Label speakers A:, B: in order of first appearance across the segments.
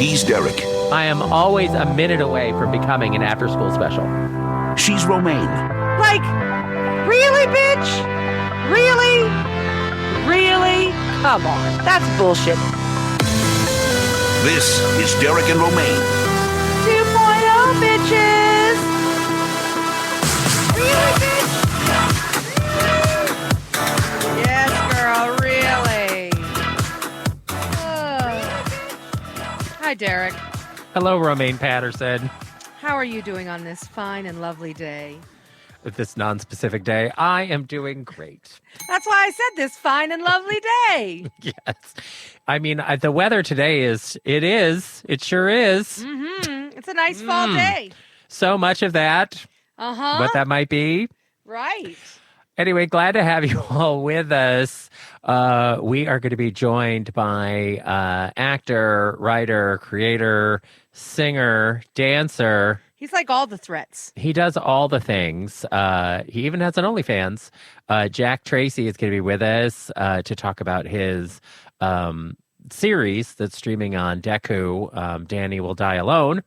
A: He's Derek.
B: I am always a minute away from becoming an after-school special.
A: She's Romaine.
C: Like, really, bitch? Really? Really? Come on. That's bullshit.
A: This is Derek and Romaine.
C: 2.0, bitches. Really, bitch? Yes, girl, really. Hi, Derek.
B: Hello, Romaine Patterson.
C: How are you doing on this fine and lovely day?
B: With this non-specific day, I am doing great.
C: That's why I said this fine and lovely day.
B: Yes. I mean, the weather today it sure is.
C: Mm-hmm. It's a nice fall day.
B: So much of that.
C: Uh-huh.
B: What that might be.
C: Right.
B: Anyway, glad to have you all with us. We are going to be joined by actor, writer, creator, singer, dancer.
C: He's like all the threats.
B: He does all the things. He even has an OnlyFans. Jack Tracy is going to be with us to talk about his series that's streaming on Deku, Danny Will Die Alone,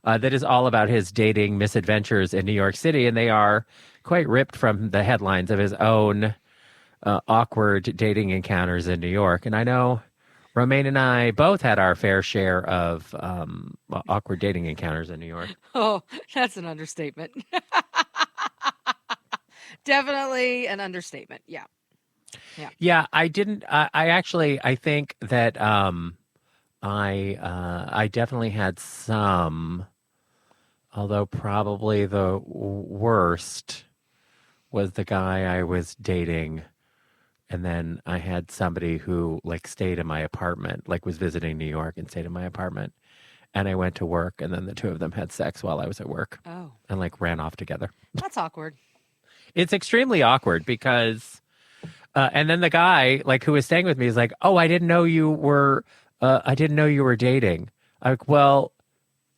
B: that is all about his dating misadventures in New York City. And they are quite ripped from the headlines of his own awkward dating encounters in New York. And I know Romaine and I both had our fair share of awkward dating encounters in New York.
C: Oh, that's an understatement. Definitely an understatement. Yeah.
B: Yeah, I didn't. I think that I definitely had some, although probably the worst was the guy I was dating. And then I had somebody who stayed in my apartment, was visiting New York and stayed in my apartment. And I went to work, and then the two of them had sex while I was at work.
C: Oh.
B: And ran off together.
C: That's awkward. It's
B: extremely awkward because, and then the guy who was staying with me is like, "Oh, I didn't know you were dating." I'm like, well,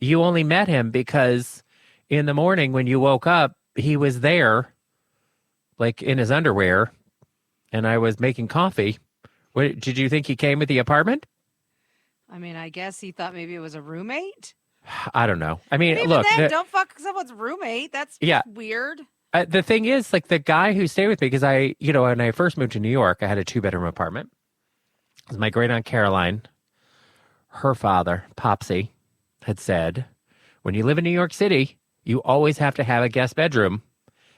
B: you only met him because in the morning when you woke up, he was there, in his underwear. And I was making coffee. What, did you think he came with the apartment?
C: I mean, I guess he thought maybe it was a roommate.
B: I don't know. I mean,
C: even
B: look.
C: then, don't fuck someone's roommate. That's weird.
B: The thing is, the guy who stayed with me, because when I first moved to New York, I had a 2-bedroom apartment. It was my great aunt Caroline. Her father, Popsy, had said, when you live in New York City, you always have to have a guest bedroom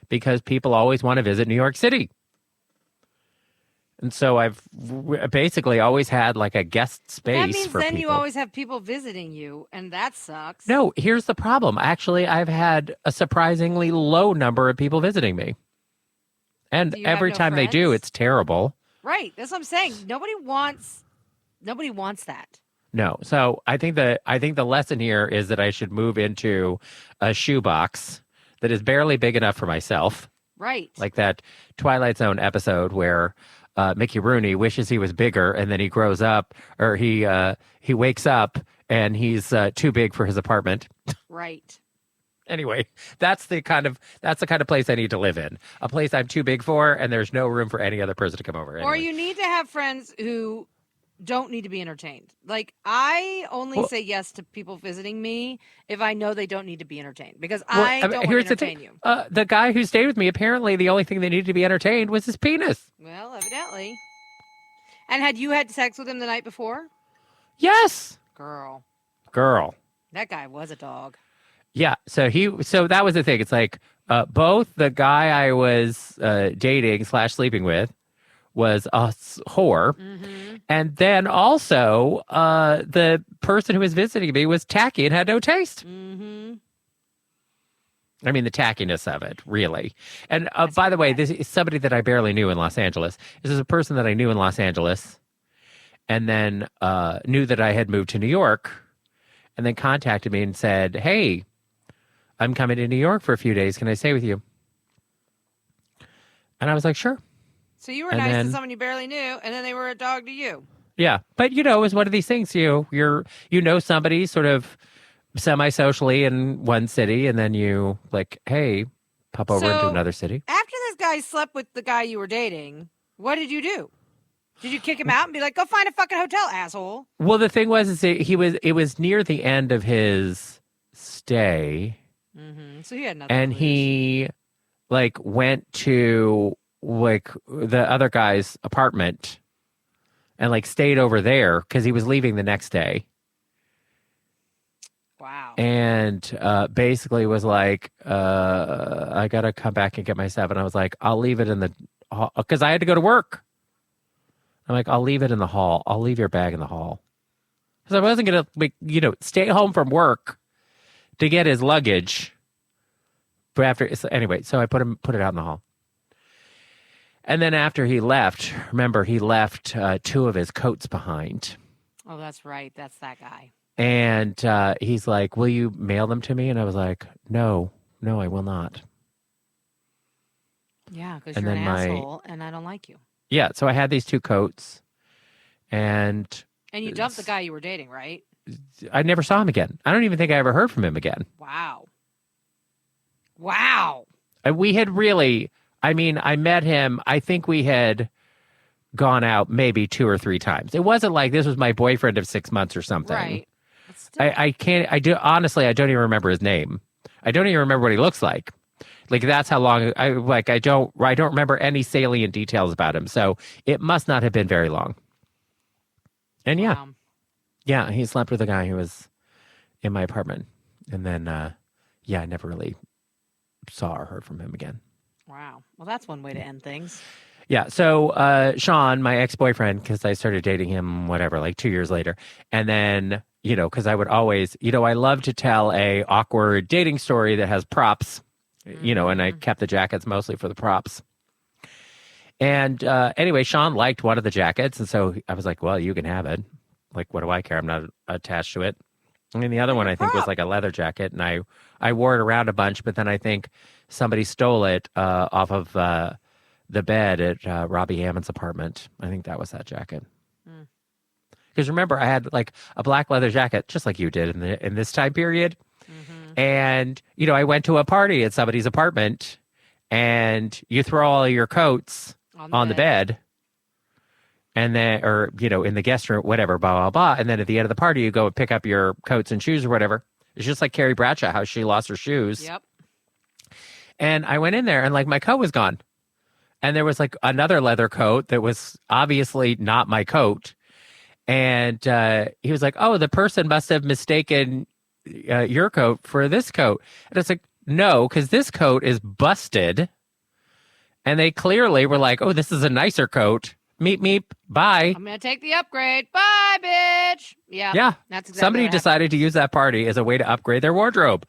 B: because people always want to visit New York City. And so I've basically always had a guest space
C: that means
B: for
C: then
B: people.
C: You always have people visiting you, and that sucks.
B: No, here's the problem. Actually, I've had a surprisingly low number of people visiting me. And every time they do, it's terrible.
C: Right. That's what I'm saying. Nobody wants that.
B: No. So I think the lesson here is that I should move into a shoebox that is barely big enough for myself.
C: Right.
B: Like that Twilight Zone episode where Mickey Rooney wishes he was bigger, and then he grows up, or he wakes up and he's too big for his apartment.
C: Right.
B: Anyway, that's the kind of place I need to live in. A place I'm too big for, and there's no room for any other person to come over. Anyway.
C: Or you need to have friends who don't need to be entertained. I only say yes to people visiting me if I know they don't need to be entertained, because I don't want to entertain you.
B: The guy who stayed with me, apparently the only thing that needed to be entertained was his penis.
C: Well, evidently. And had you had sex with him the night before?
B: Yes.
C: Girl.
B: That
C: guy was a dog.
B: Yeah. So that was the thing. It's both the guy I was dating / sleeping with was a whore. Mm-hmm. And then also the person who was visiting me was tacky and had no taste.
C: Mm-hmm.
B: I mean, the tackiness of it, really. And by the way, this is somebody that I barely knew in Los Angeles. This is a person that I knew in Los Angeles and then knew that I had moved to New York and then contacted me and said, "Hey, I'm coming to New York for a few days. Can I stay with you?" And I was like, "Sure."
C: So you were nice to someone you barely knew, and then they were a dog to you.
B: Yeah. But, it was one of these things. You know somebody sort of semi-socially in one city, and then you hey, pop over into another city.
C: After this guy slept with the guy you were dating, what did you do? Did you kick him out and be like, go find a fucking hotel, asshole?
B: Well, the thing was, it was near the end of his stay.
C: Mm-hmm. So he had nothing.
B: And he like went to like the other guy's apartment and like stayed over there because he was leaving the next day.
C: Wow.
B: And basically was like, I gotta come back and get my stuff. And I was like, I'll leave it in the hall because I had to go to work. I'm like, I'll leave it in the hall. I'll leave your bag in the hall because I wasn't gonna like, stay home from work to get his luggage. But after anyway, so I put it out in the hall. And then after he left, remember he left 2 of his coats behind.
C: Oh, that's right. That's that guy.
B: And he's like, will you mail them to me? And I was like, no, I will not.
C: Yeah, because you're an asshole and I don't like you.
B: Yeah, so I had these 2 coats. And
C: you dumped the guy you were dating, right?
B: I never saw him again. I don't even think I ever heard from him again.
C: Wow.
B: We had really, I met him, I think we had gone out maybe 2 or 3 times. It wasn't like this was my boyfriend of 6 months or something.
C: Right.
B: I don't even remember his name. I don't even remember what he looks like. Like that's how long I don't remember any salient details about him. So it must not have been very long. And yeah, he slept with a guy who was in my apartment. And then I never really saw or heard from him again.
C: Wow. Well, that's one way to end things.
B: Yeah. So Sean, my ex-boyfriend, because I started dating him, like 2 years later. And then, because I would always, I love to tell a awkward dating story that has props, and I kept the jackets mostly for the props. And anyway, Sean liked one of the jackets. And so I was like, well, you can have it. Like, what do I care? I'm not attached to it. I mean, the other one I think was like a leather jacket, and I wore it around a bunch, but then I think somebody stole it off of the bed at Robbie Hammond's apartment. I think that was that jacket. Because remember, I had like a black leather jacket, just like you did in this time period. Mm-hmm. And, I went to a party at somebody's apartment, and you throw all your coats on the bed. And then, or, in the guest room, whatever, blah, blah, blah. And then at the end of the party, you go and pick up your coats and shoes or whatever. It's just like Carrie Bradshaw, how she lost her shoes.
C: Yep.
B: And I went in there and like my coat was gone. And there was like another leather coat that was obviously not my coat. And he was like, oh, the person must have mistaken your coat for this coat. And it's like, no, because this coat is busted. And they clearly were like, oh, this is a nicer coat. Meep, meep, bye.
C: I'm going to take the upgrade. Bye, bitch. Yeah.
B: Yeah.
C: That's exactly
B: somebody
C: what
B: decided to use that party as a way to upgrade their wardrobe.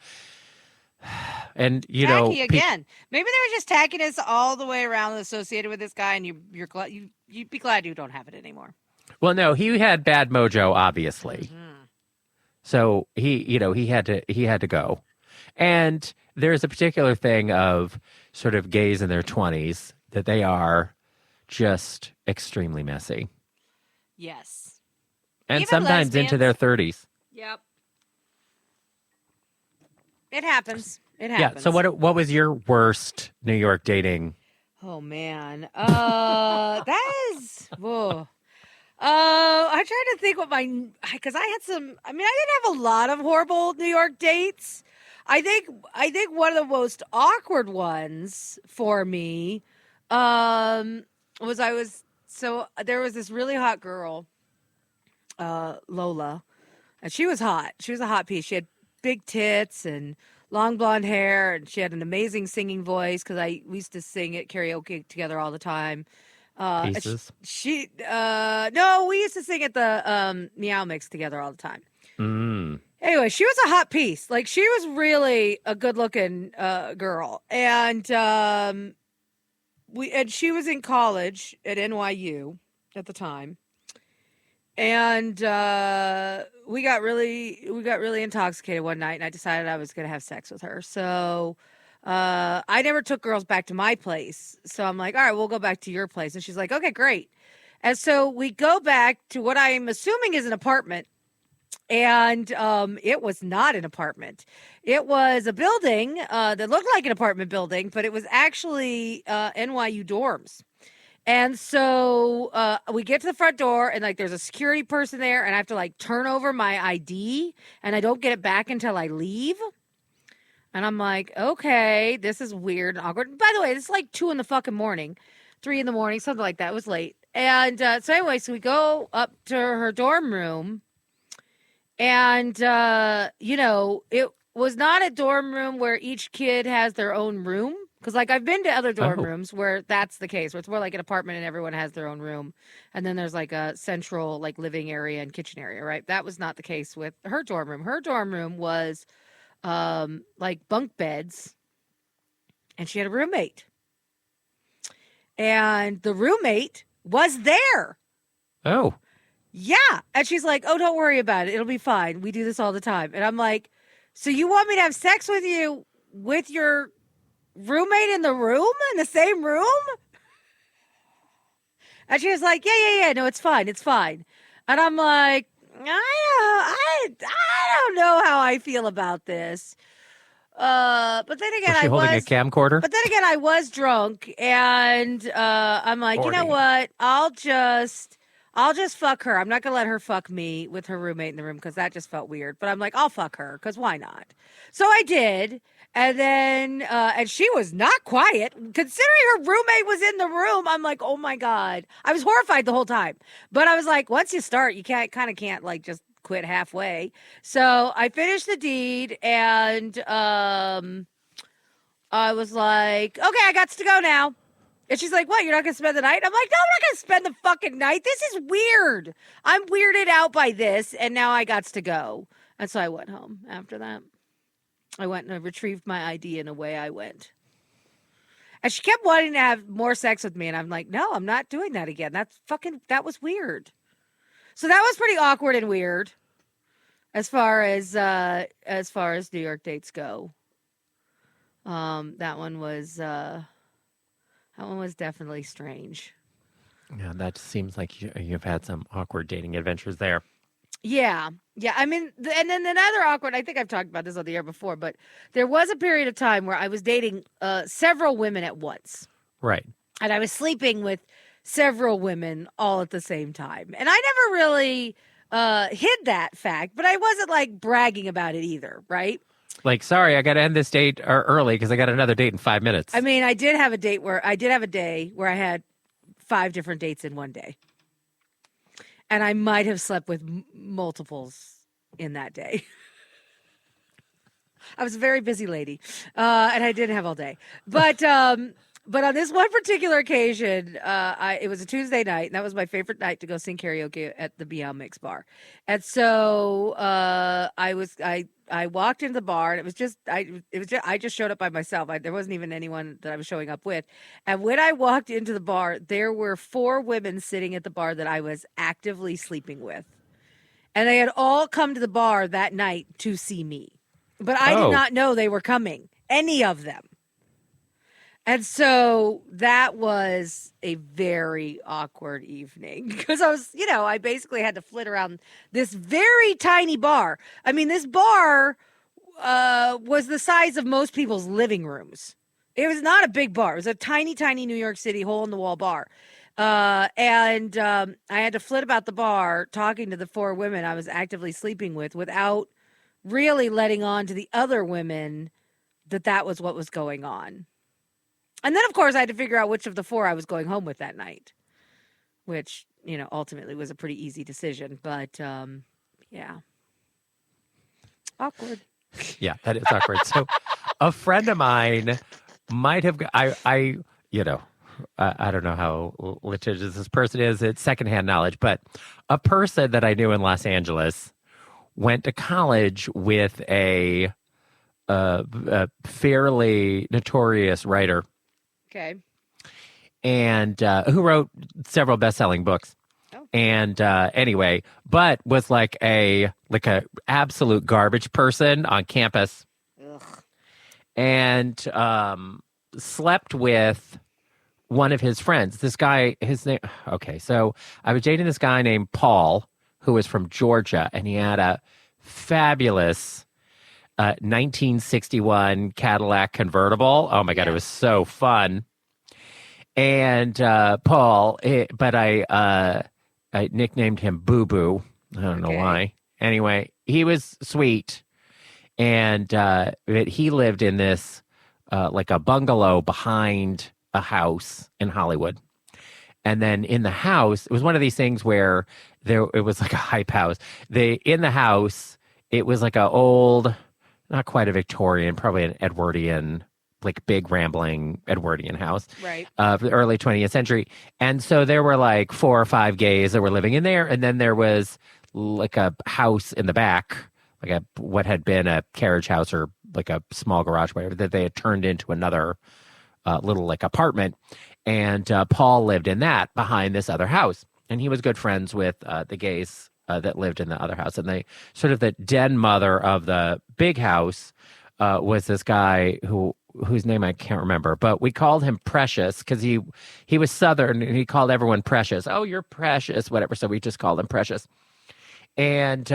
B: And,
C: tacky again. Maybe they were just tackiness all the way around associated with this guy, and you're glad you'd be glad you don't have it anymore.
B: Well, no, he had bad mojo, obviously. Mm-hmm. So he had to go. And there's a particular thing of sort of gays in their 20s that they are just extremely messy.
C: Yes.
B: And
C: even
B: sometimes
C: lesbians.
B: into their 30s.
C: Yep. It happens. It happens.
B: Yeah. So what was your worst New York dating?
C: Oh man. That is whoa. I'm trying to think what because I had some. I mean, I didn't have a lot of horrible New York dates. I think one of the most awkward ones for me was there was this really hot girl, Lola, and she was hot. She was a hot piece. She had big tits and long blonde hair, and she had an amazing singing voice because we used to sing at karaoke together all the time.
B: Pieces?
C: No, we used to sing at the Meow Mix together all the time.
B: Mm.
C: Anyway, she was a hot piece. Like, she was really a good-looking girl. And she was in college at NYU at the time. And we got really intoxicated one night, and I decided I was going to have sex with her. So I never took girls back to my place. So I'm like, all right, we'll go back to your place. And she's like, okay, great. And so we go back to what I'm assuming is an apartment. And it was not an apartment. It was a building that looked like an apartment building, but it was actually NYU dorms. And so we get to the front door, and like there's a security person there, and I have to like turn over my ID, and I don't get it back until I leave. And I'm like, okay, this is weird and awkward. By the way, it's like 2 in the fucking morning, 3 in the morning, something like that. It was late. And so anyway, so we go up to her dorm room, and it was not a dorm room where each kid has their own room. Because, like, I've been to other dorm rooms where that's the case, where it's more like an apartment and everyone has their own room. And then there's, like, a central, like, living area and kitchen area, right? That was not the case with her dorm room. Her dorm room was, like, bunk beds, and she had a roommate. And the roommate was there.
B: Oh.
C: Yeah. And she's like, oh, don't worry about it. It'll be fine. We do this all the time. And I'm like, so you want me to have sex with you with your roommate in the same room? And she was like, yeah, no, it's fine, and I'm like, I don't know how I feel about this, but then again,
B: Was she holding a camcorder?
C: But then again, I was drunk, and I'm like, you know what, I'll just fuck her. I'm not gonna let her fuck me with her roommate in the room, because that just felt weird, but I'm like, I'll fuck her, because why not? So I did. And then, and she was not quiet. Considering her roommate was in the room, I'm like, oh my God. I was horrified the whole time. But I was like, once you start, you can't like just quit halfway. So I finished the deed, and I was like, okay, I got to go now. And she's like, what, you're not going to spend the night? I'm like, no, I'm not going to spend the fucking night. This is weird. I'm weirded out by this, and now I got to go. And so I went home after that. I went and I retrieved my ID, and away I went. And she kept wanting to have more sex with me, and I'm like, no, I'm not doing that again. That was weird. So that was pretty awkward and weird as far as New York dates go. That one was definitely strange.
B: Yeah, that seems like you've had some awkward dating adventures there.
C: Yeah. I mean, and then another awkward, I think I've talked about this on the air before, but there was a period of time where I was dating several women at once.
B: Right.
C: And I was sleeping with several women all at the same time. And I never really hid that fact, but I wasn't like bragging about it either, right?
B: Like, sorry, I got to end this date early because I got another date in 5 minutes.
C: I mean, I did have a day where I had 5 different dates in one day. And I might have slept with multiples in that day. I was a very busy lady, and I didn't have all day. But on this one particular occasion, it was a Tuesday night, and that was my favorite night to go sing karaoke at the Beyond Mix bar. And so I walked into the bar, and I just showed up by myself. There wasn't even anyone that I was showing up with. And when I walked into the bar, there were 4 women sitting at the bar that I was actively sleeping with. And they had all come to the bar that night to see me. But I did not know they were coming, any of them. And so that was a very awkward evening because I basically had to flit around this very tiny bar. I mean, this bar was the size of most people's living rooms. It was not a big bar. It was a tiny, tiny New York City hole-in-the-wall bar. And I had to flit about the bar talking to the 4 women I was actively sleeping with without really letting on to the other women that was what was going on. And then, of course, I had to figure out which of the 4 I was going home with that night, which, ultimately was a pretty easy decision. But, yeah. Awkward.
B: Yeah, that is awkward. So a friend of mine might have, I don't know how litigious this person is. It's secondhand knowledge. But a person that I knew in Los Angeles went to college with a fairly notorious writer.
C: Okay.
B: And who wrote several best-selling books. Oh. And anyway, but was like a absolute garbage person on campus.
C: Ugh.
B: And slept with one of his friends. This guy, his name. Okay, so I was dating this guy named Paul, who was from Georgia, and he had a fabulous 1961 Cadillac convertible. Oh my God, It was so fun. And Paul, but I nicknamed him Boo Boo. I don't know why. Anyway, he was sweet, and he lived in this like a bungalow behind a house in Hollywood. And then in the house, it was one of these things where it was like a hype house. In the house, it was like a old, not quite a Victorian, probably an Edwardian, like big rambling Edwardian house,
C: right?
B: The early 20th century. And so there were like 4 or 5 gays that were living in there, and then there was like a house in the back, like what had been a carriage house or like a small garage, whatever, that they had turned into another little like apartment. And Paul lived in that behind this other house, and he was good friends with the gays that lived in the other house. And they sort of the den mother of the big house was this guy whose name I can't remember, but we called him Precious because he was Southern and he called everyone Precious. Oh, you're precious, whatever. So we just called him Precious. And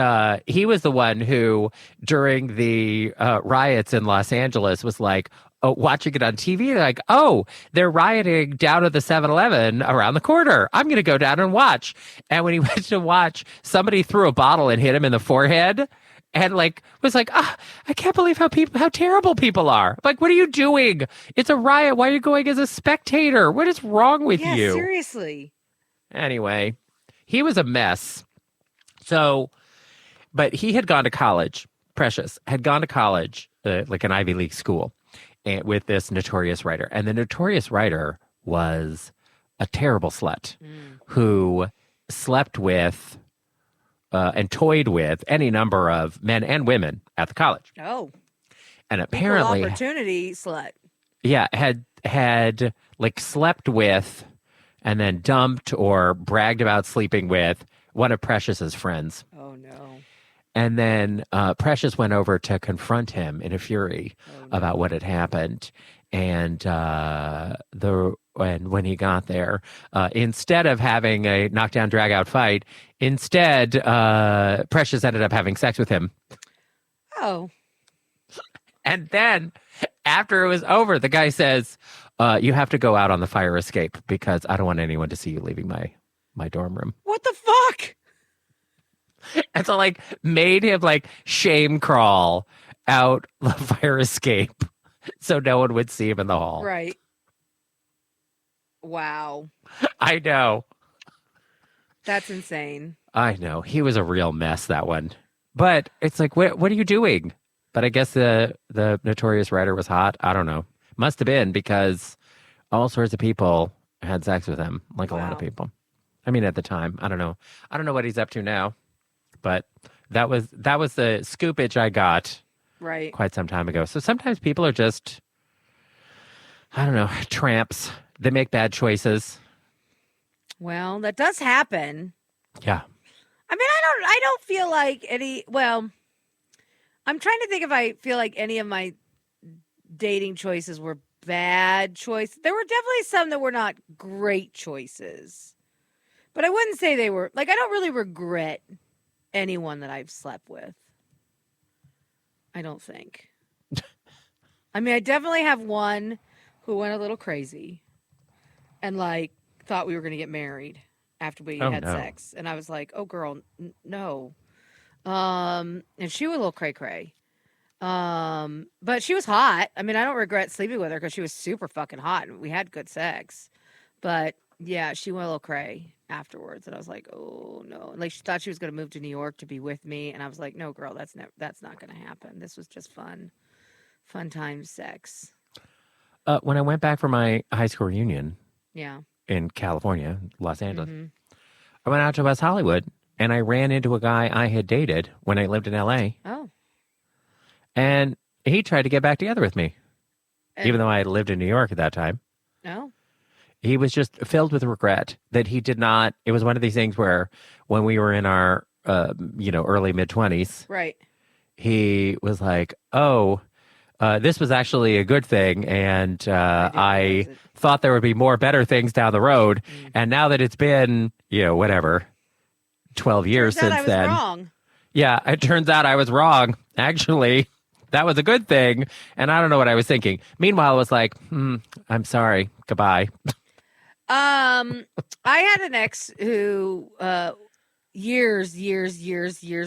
B: he was the one who, during the riots in Los Angeles, was like, watching it on TV, like, oh, they're rioting down at the 7-Eleven around the corner. I'm going to go down and watch. And when he went to watch, somebody threw a bottle and hit him in the forehead. And like was like, I can't believe how terrible people are. Like, what are you doing? It's a riot. Why are you going as a spectator? What is wrong with you?
C: Seriously.
B: Anyway, he was a mess. So, but he had gone to college. Precious had gone to college, like an Ivy League school, with this notorious writer. And the notorious writer was a terrible slut who slept with and toyed with any number of men and women at the college.
C: Oh.
B: And apparently...
C: Equal opportunity slut.
B: Yeah, had like slept with and then dumped or bragged about sleeping with one of Precious's friends.
C: Oh, no.
B: And then Precious went over to confront him in a fury about what had happened. And when he got there, instead of having a knockdown, drag-out fight, instead, Precious ended up having sex with him.
C: Oh.
B: And then, after it was over, the guy says, you have to go out on the fire escape because I don't want anyone to see you leaving my dorm room.
C: What the fuck?
B: And so, like, made him, like, shame crawl out the fire escape so no one would see him in the hall.
C: Right. Wow.
B: I know.
C: That's insane.
B: I know. He was a real mess, that one. But it's like, what are you doing? But I guess the notorious writer was hot. I don't know. Must have been, because all sorts of people had sex with him, like a lot of people. I mean, at the time. I don't know. I don't know what he's up to now. But that was the scoopage I got quite some time ago. So sometimes people are just, I don't know, tramps. They make bad choices.
C: Well, that does happen.
B: Yeah.
C: I mean, I don't feel like I'm trying to think if I feel like any of my dating choices were bad choices. There were definitely some that were not great choices. But I wouldn't say they were, like, I don't really regret anyone that I've slept with. I don't think. I mean, I definitely have one who went a little crazy and, like, thought we were going to get married after we had sex. And I was like, oh, girl, no. And she was a little cray-cray. But she was hot. I mean, I don't regret sleeping with her because she was super fucking hot and we had good sex. But, yeah, she went a little cray afterwards. And I was like, oh, no. And, like, she thought she was going to move to New York to be with me. And I was like, no, girl, that's not going to happen. This was just fun time sex.
B: When I went back for my high school reunion in California, Los Angeles, I went out to West Hollywood and I ran into a guy I had dated when I lived in L.A.
C: Oh.
B: And he tried to get back together with me, even though I had lived in New York at that time.
C: No.
B: He was just filled with regret that he did not. It was one of these things where when we were in our, early mid-20s,
C: right,
B: he was like, oh, this was actually a good thing. And I thought there would be more better things down the road. And now that it's been, 12 years since then.
C: Wrong.
B: Yeah, it turns out I was wrong. Actually, that was a good thing. And I don't know what I was thinking. Meanwhile, I was like, I'm sorry. Goodbye.
C: I had an ex who, years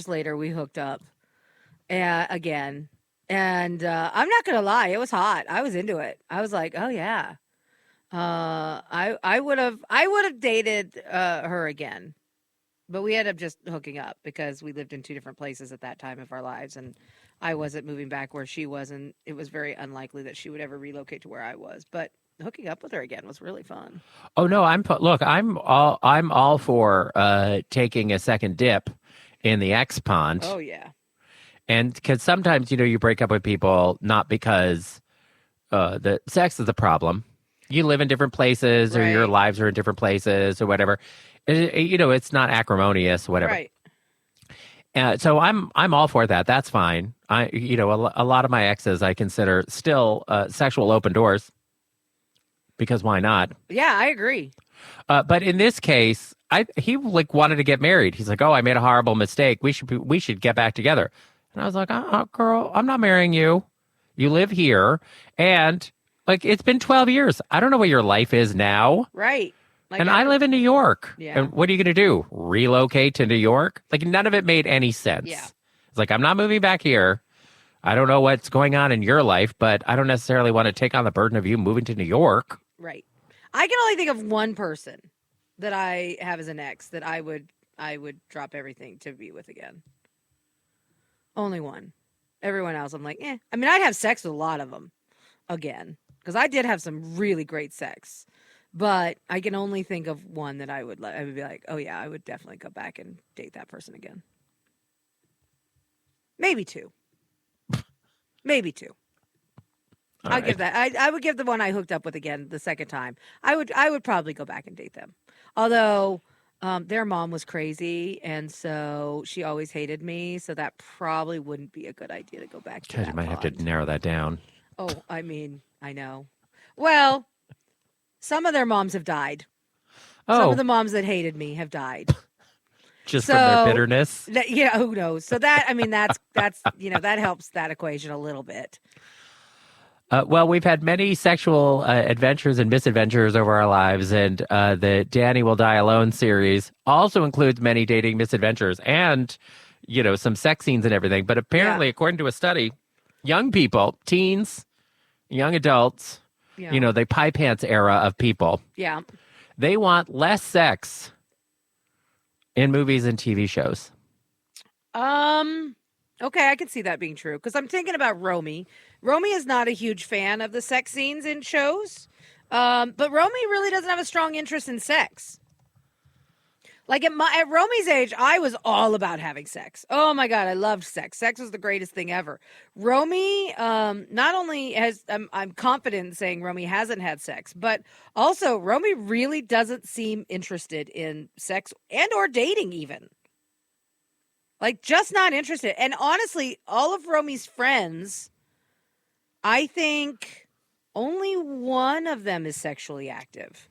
C: later, we hooked up again. And I'm not gonna lie, it was hot. I was into it. I was like, oh yeah. I would have dated her again, but we ended up just hooking up because we lived in two different places at that time of our lives, and I wasn't moving back where she was, and it was very unlikely that she would ever relocate to where I was. But hooking up with her again was really fun.
B: Oh no, I'm all for taking a second dip in the X pond.
C: Oh yeah.
B: And because sometimes, you break up with people not because the sex is the problem. You live in different places or your
C: Right.
B: lives are in different places or whatever. It's not acrimonious, whatever.
C: Right.
B: So I'm all for that. That's fine. A lot of my exes I consider still sexual open doors because why not?
C: Yeah, I agree.
B: But in this case, he wanted to get married. He's like, "Oh, I made a horrible mistake. We should get back together." And I was like, girl, I'm not marrying you. You live here. And it's been 12 years. I don't know what your life is now.
C: Right. Like
B: And I live in New York.
C: Yeah.
B: And what are you going to do? Relocate to New York? None of it made any sense.
C: Yeah.
B: It's like, I'm not moving back here. I don't know what's going on in your life, but I don't necessarily want to take on the burden of you moving to New York.
C: Right. I can only think of one person that I have as an ex that I would drop everything to be with again. Only one. Everyone else, I'm like, eh. I mean, I'd have sex with a lot of them again because I did have some really great sex, but I can only think of one that I would be like, oh yeah, I would definitely go back and date that person again. Maybe two. Maybe two. I'll give that. I would give the one I hooked up with again the second time. I would probably go back and date them. Although their mom was crazy, and so she always hated me. So that probably wouldn't be a good idea to go back to.
B: God, you might have to narrow that down.
C: Oh, I mean, I know. Well, some of their moms have died.
B: Oh,
C: Some of the moms that hated me have died.
B: just from their
C: So,
B: bitterness.
C: Yeah, who knows? So that's that helps that equation a little bit.
B: Well, we've had many sexual adventures and misadventures over our lives, and the Danny Will Die Alone series also includes many dating misadventures and, some sex scenes and everything. But apparently, according to a study, young people, teens, young adults,
C: Yeah.
B: the pie pants era of people,
C: Yeah.
B: they want less sex in movies and TV shows.
C: Okay, I can see that being true because I'm thinking about Romy. Romy is not a huge fan of the sex scenes in shows, but Romy really doesn't have a strong interest in sex. Like at Romy's age, I was all about having sex. Oh my God, I loved sex. Sex was the greatest thing ever. Romy, not only I'm confident in saying Romy hasn't had sex, but also Romy really doesn't seem interested in sex and or dating even. Like, just not interested. And honestly, all of Romy's friends, I think only one of them is sexually active.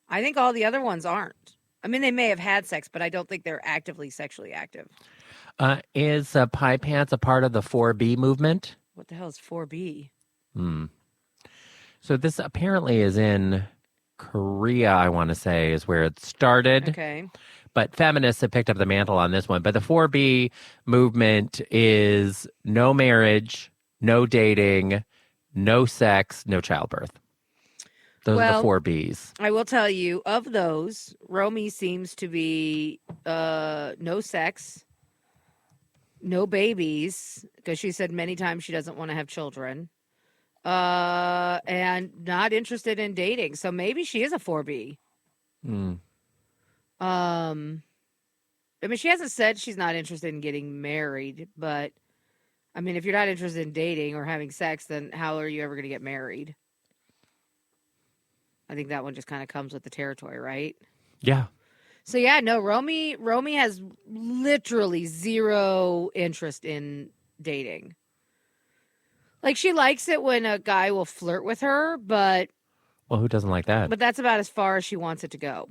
C: I think all the other ones aren't. I mean, they may have had sex, but I don't think they're actively sexually active.
B: Is pie pants a part of the 4B movement?
C: What the hell is 4B?
B: So this apparently is in Korea, I want to say, is where it started.
C: Okay.
B: But feminists have picked up the mantle on this one. But the 4B movement is no marriage, no dating, no sex, no childbirth. Those are the 4Bs.
C: I will tell you, of those, Romy seems to be no sex, no babies, because she said many times she doesn't want to have children, and not interested in dating. So maybe she is a 4B. I mean, she hasn't said she's not interested in getting married, but I mean, if you're not interested in dating or having sex, then how are you ever going to get married? I think that one just kind of comes with the territory, right?
B: Yeah.
C: So yeah, no, Romy has literally zero interest in dating. Like, she likes it when a guy will flirt with her, but
B: Well, who doesn't like that?
C: but that's about as far as she wants it to go.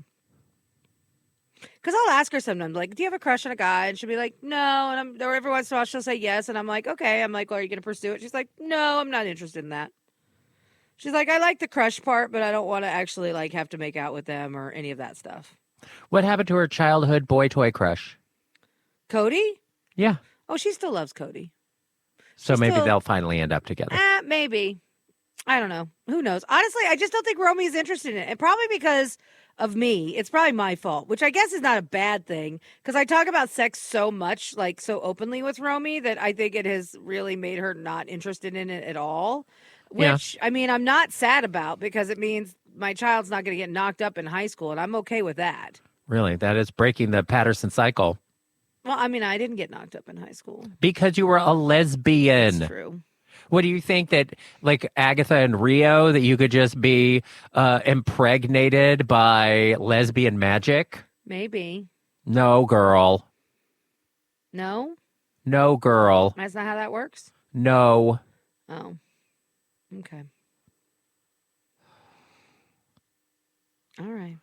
C: Because I'll ask her sometimes, like, do you have a crush on a guy? And she'll be like, no. And or every once in a while she'll say yes. And I'm like, okay. I'm like, well, are you going to pursue it? She's like, no, I'm not interested in that. She's like, I like the crush part, but I don't want to actually like have to make out with them or any of that stuff.
B: What happened to her childhood boy toy crush?
C: Cody?
B: Yeah.
C: Oh, she still loves Cody.
B: So
C: She's
B: maybe
C: still-
B: they'll finally end up together.
C: Maybe. I don't know. Who knows? Honestly, I just don't think Romy is interested in it. And probably because of me. It's probably my fault, which I guess is not a bad thing because I talk about sex so much, like so openly with Romy that I think it has really made her not interested in it at all. Which, I mean, I'm not sad about because it means my child's not going to get knocked up in high school, and I'm okay with that.
B: Really? That is breaking the Patterson cycle.
C: Well, I mean, I didn't get knocked up in high school.
B: Because you were a lesbian.
C: That's true.
B: What do you think that, like Agatha and Rio, that you could just be impregnated by lesbian magic?
C: Maybe.
B: No, girl.
C: No?
B: No, girl.
C: That's not how that works?
B: No.
C: Oh. Okay. All right.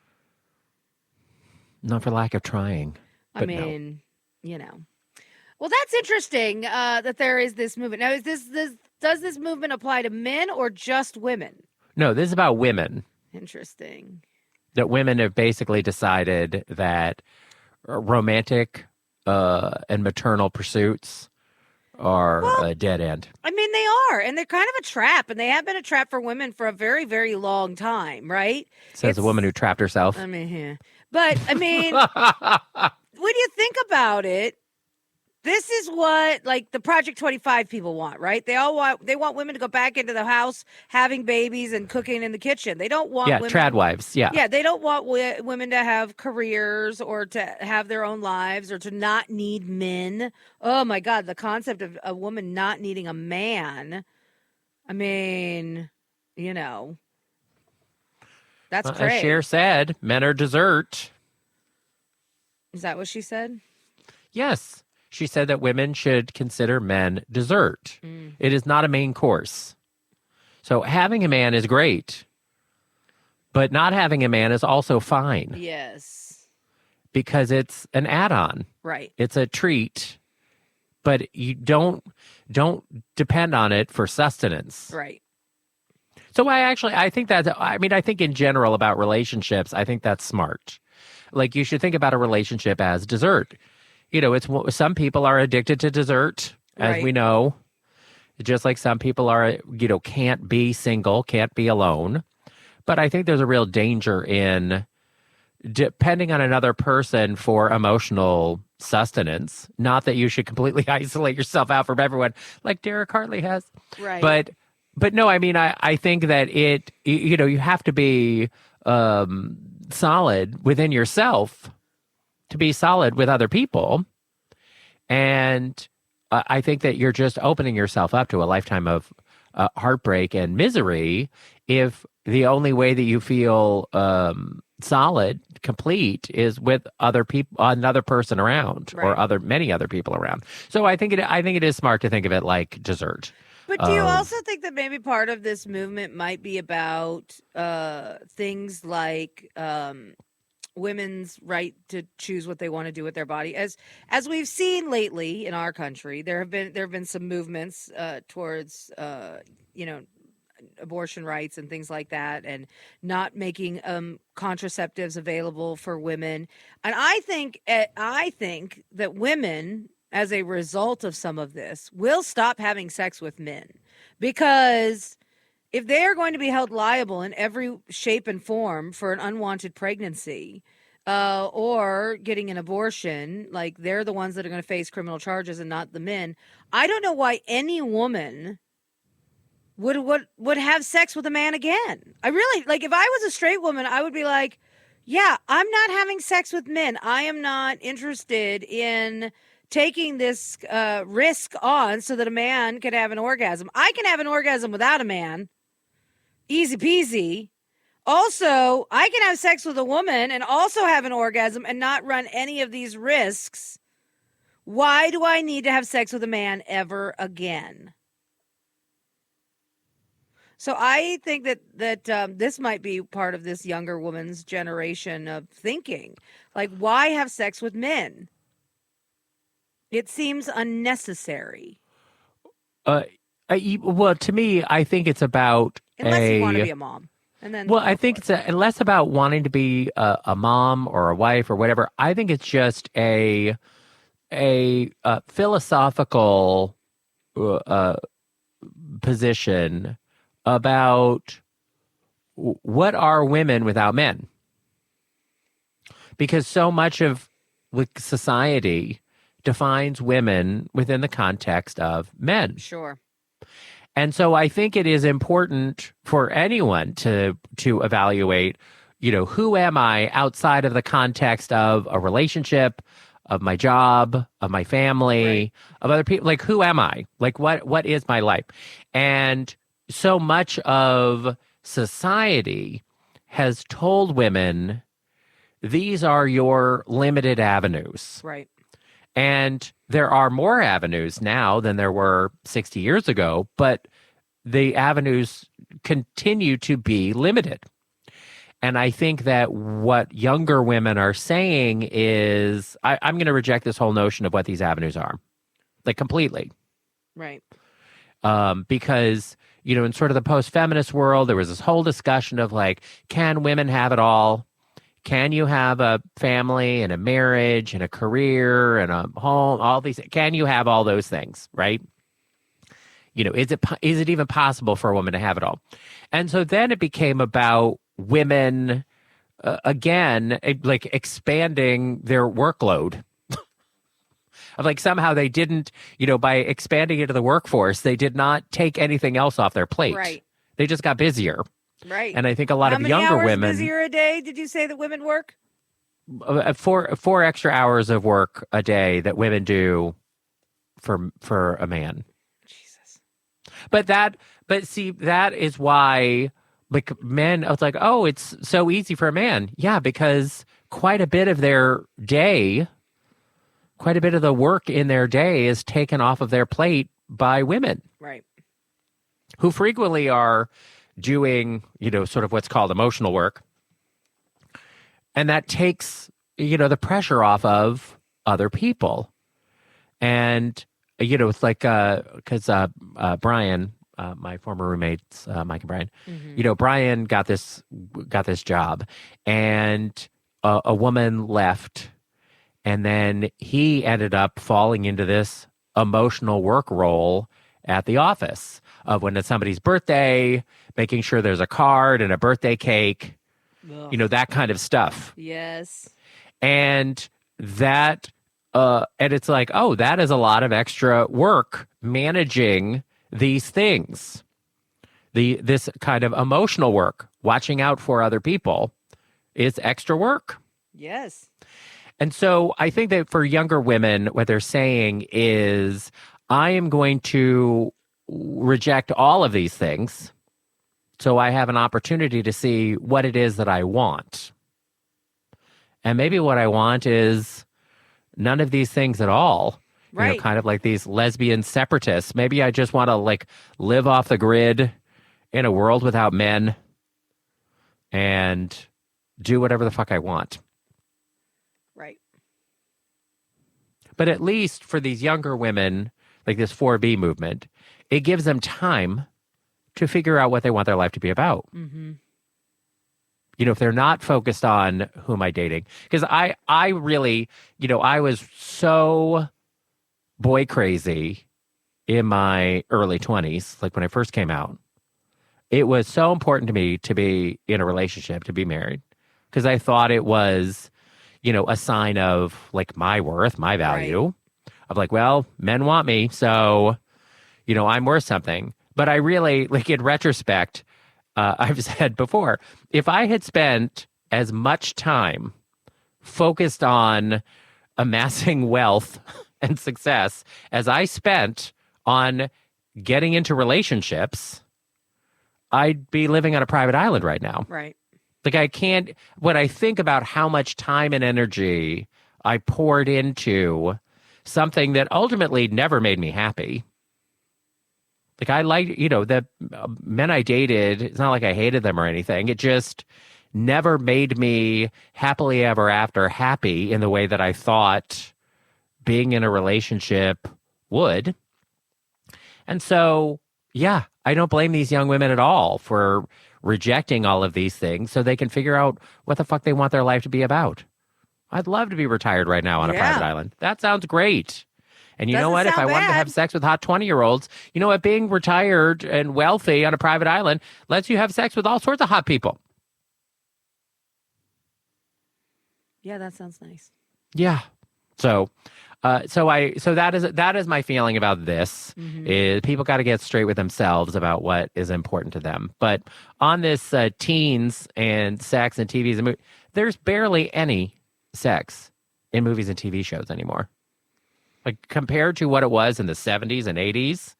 B: Not for lack of trying.
C: I
B: But
C: mean, you know. Well, that's interesting that there is this movement. Now, is this does this movement apply to men or just women?
B: No, this is about women.
C: Interesting.
B: That women have basically decided that romantic and maternal pursuits are a dead end.
C: I mean, they are, and they're kind of a trap, and they have been a trap for women for a very, very long time, right?
B: Says a woman who trapped herself.
C: I mean, yeah. But, I mean, when you think about it, this is what like the Project 25 people want, right? They want women to go back into the house having babies and cooking in the kitchen. They don't want women,
B: trad wives. Yeah.
C: Yeah, they don't want women to have careers or to have their own lives or to not need men. Oh my God, the concept of a woman not needing a man. I mean, you know, that's
B: As
C: great.
B: Cher said, men are dessert.
C: Is that what she said?
B: Yes. She said that women should consider men dessert. It is not a main course. So having a man is great, but not having a man is also fine.
C: Yes.
B: Because it's an add-on.
C: Right.
B: It's a treat, but you don't depend on it for sustenance.
C: Right.
B: So I think in general about relationships, I think that's smart. Like you should think about a relationship as dessert. You know, it's some people are addicted to dessert, as we know. Just like some people are, can't be single, can't be alone. But I think there's a real danger in depending on another person for emotional sustenance. Not that you should completely isolate yourself out from everyone, like Derek Hartley has.
C: Right.
B: But no, I mean, I think that you have to be solid within yourself to be solid with other people. And I think that you're just opening yourself up to a lifetime of heartbreak and misery if the only way that you feel solid, complete, is with other people, another person around, or many other people around. So I think it is smart to think of it like dessert.
C: But do you also think that maybe part of this movement might be about things like women's right to choose what they want to do with their body? As we've seen lately in our country, there have been some movements towards abortion rights and things like that, and not making contraceptives available for women. And I think that women, as a result of some of this, will stop having sex with men, because if they are going to be held liable in every shape and form for an unwanted pregnancy or getting an abortion, like they're the ones that are going to face criminal charges and not the men. I don't know why any woman would have sex with a man again. I really, like, if I was a straight woman, I would be like, yeah, I'm not having sex with men. I am not interested in taking this risk on so that a man could have an orgasm. I can have an orgasm without a man. Easy peasy. Also, I can have sex with a woman and also have an orgasm and not run any of these risks. Why do I need to have sex with a man ever again? So I think that this might be part of this younger woman's generation of thinking. Like, why have sex with men? It seems unnecessary.
B: Well, to me, I think it's about
C: Unless you want to be a mom. And then
B: well, I think it's less about wanting to be a mom or a wife or whatever. I think it's just a philosophical position about what are women without men? Because so much of society defines women within the context of men.
C: Sure.
B: And so I think it is important for anyone to evaluate, who am I outside of the context of a relationship, of my job, of my family,
C: Right.
B: of other people. Like, who am I? Like, what is my life? And so much of society has told women, these are your limited avenues.
C: Right.
B: And there are more avenues now than there were 60 years ago, but the avenues continue to be limited. And I think that what younger women are saying is, I'm going to reject this whole notion of what these avenues are, like completely.
C: Right.
B: Because, in sort of the post-feminist world, there was this whole discussion of like, can women have it all? Can you have a family and a marriage and a career and a home, all these? Can you have all those things, right? Is it even possible for a woman to have it all? And so then it became about women, again, like expanding their workload. Of like somehow they didn't, by expanding into the workforce, they did not take anything else off their plate.
C: Right.
B: They just got busier.
C: Right.
B: And I think a lot
C: How
B: of
C: many
B: younger
C: hours
B: women,
C: busier a day did you say that women work?
B: 4 extra hours of work a day that women do for a man.
C: Jesus.
B: But see, that is why, like, men, it's like, oh, it's so easy for a man. Yeah, because quite a bit of their day, quite a bit of the work in their day is taken off of their plate by women.
C: Right.
B: Who frequently are doing, sort of what's called emotional work. And that takes, the pressure off of other people. And, it's like, because Brian, my former roommates, Mike and Brian,
C: Mm-hmm.
B: Brian got this job, and a woman left, and then he ended up falling into this emotional work role at the office of when it's somebody's birthday, making sure there's a card and a birthday cake,
C: Ugh.
B: that kind of stuff.
C: Yes.
B: And that, and it's like, oh, that is a lot of extra work managing these things. This kind of emotional work, watching out for other people, is extra work.
C: Yes.
B: And so I think that for younger women, what they're saying is, I am going to reject all of these things so I have an opportunity to see what it is that I want. And maybe what I want is none of these things at all.
C: Right.
B: Kind of like these lesbian separatists. Maybe I just want to like live off the grid in a world without men and do whatever the fuck I want.
C: Right.
B: But at least for these younger women, like this 4B movement, it gives them time to figure out what they want their life to be about.
C: Mm-hmm.
B: If they're not focused on who am I dating. Because I really, I was so boy crazy in my early 20s, like when I first came out. It was so important to me to be in a relationship, to be married, because I thought it was, a sign of like my worth, my value. Right. Of like, well, men want me, so, I'm worth something. But I really, like in retrospect, I've said before, if I had spent as much time focused on amassing wealth and success as I spent on getting into relationships, I'd be living on a private island right now.
C: Right.
B: Like I can't, when I think about how much time and energy I poured into something that ultimately never made me happy. Like I like, the men I dated, it's not like I hated them or anything. It just never made me happily ever after happy in the way that I thought being in a relationship would. And so, Yeah, I don't blame these young women at all for rejecting all of these things so they can figure out what the fuck they want their life to be about. I'd love to be retired right now on a private
C: Yeah.
B: island. That sounds great. And you know
C: Doesn't
B: what? If I
C: sound
B: wanted to have
C: bad.
B: sex with hot 20-year-olds, you know what? Being retired and wealthy on a private island lets you have sex with all sorts of hot people.
C: Yeah, that sounds nice.
B: Yeah. So that is my feeling about this. Is people got to get straight with themselves about what is important to them. But on this teens and sex and TVs and movies, there's barely any sex in movies and TV shows anymore. Like compared to what it was in the 70s and 80s,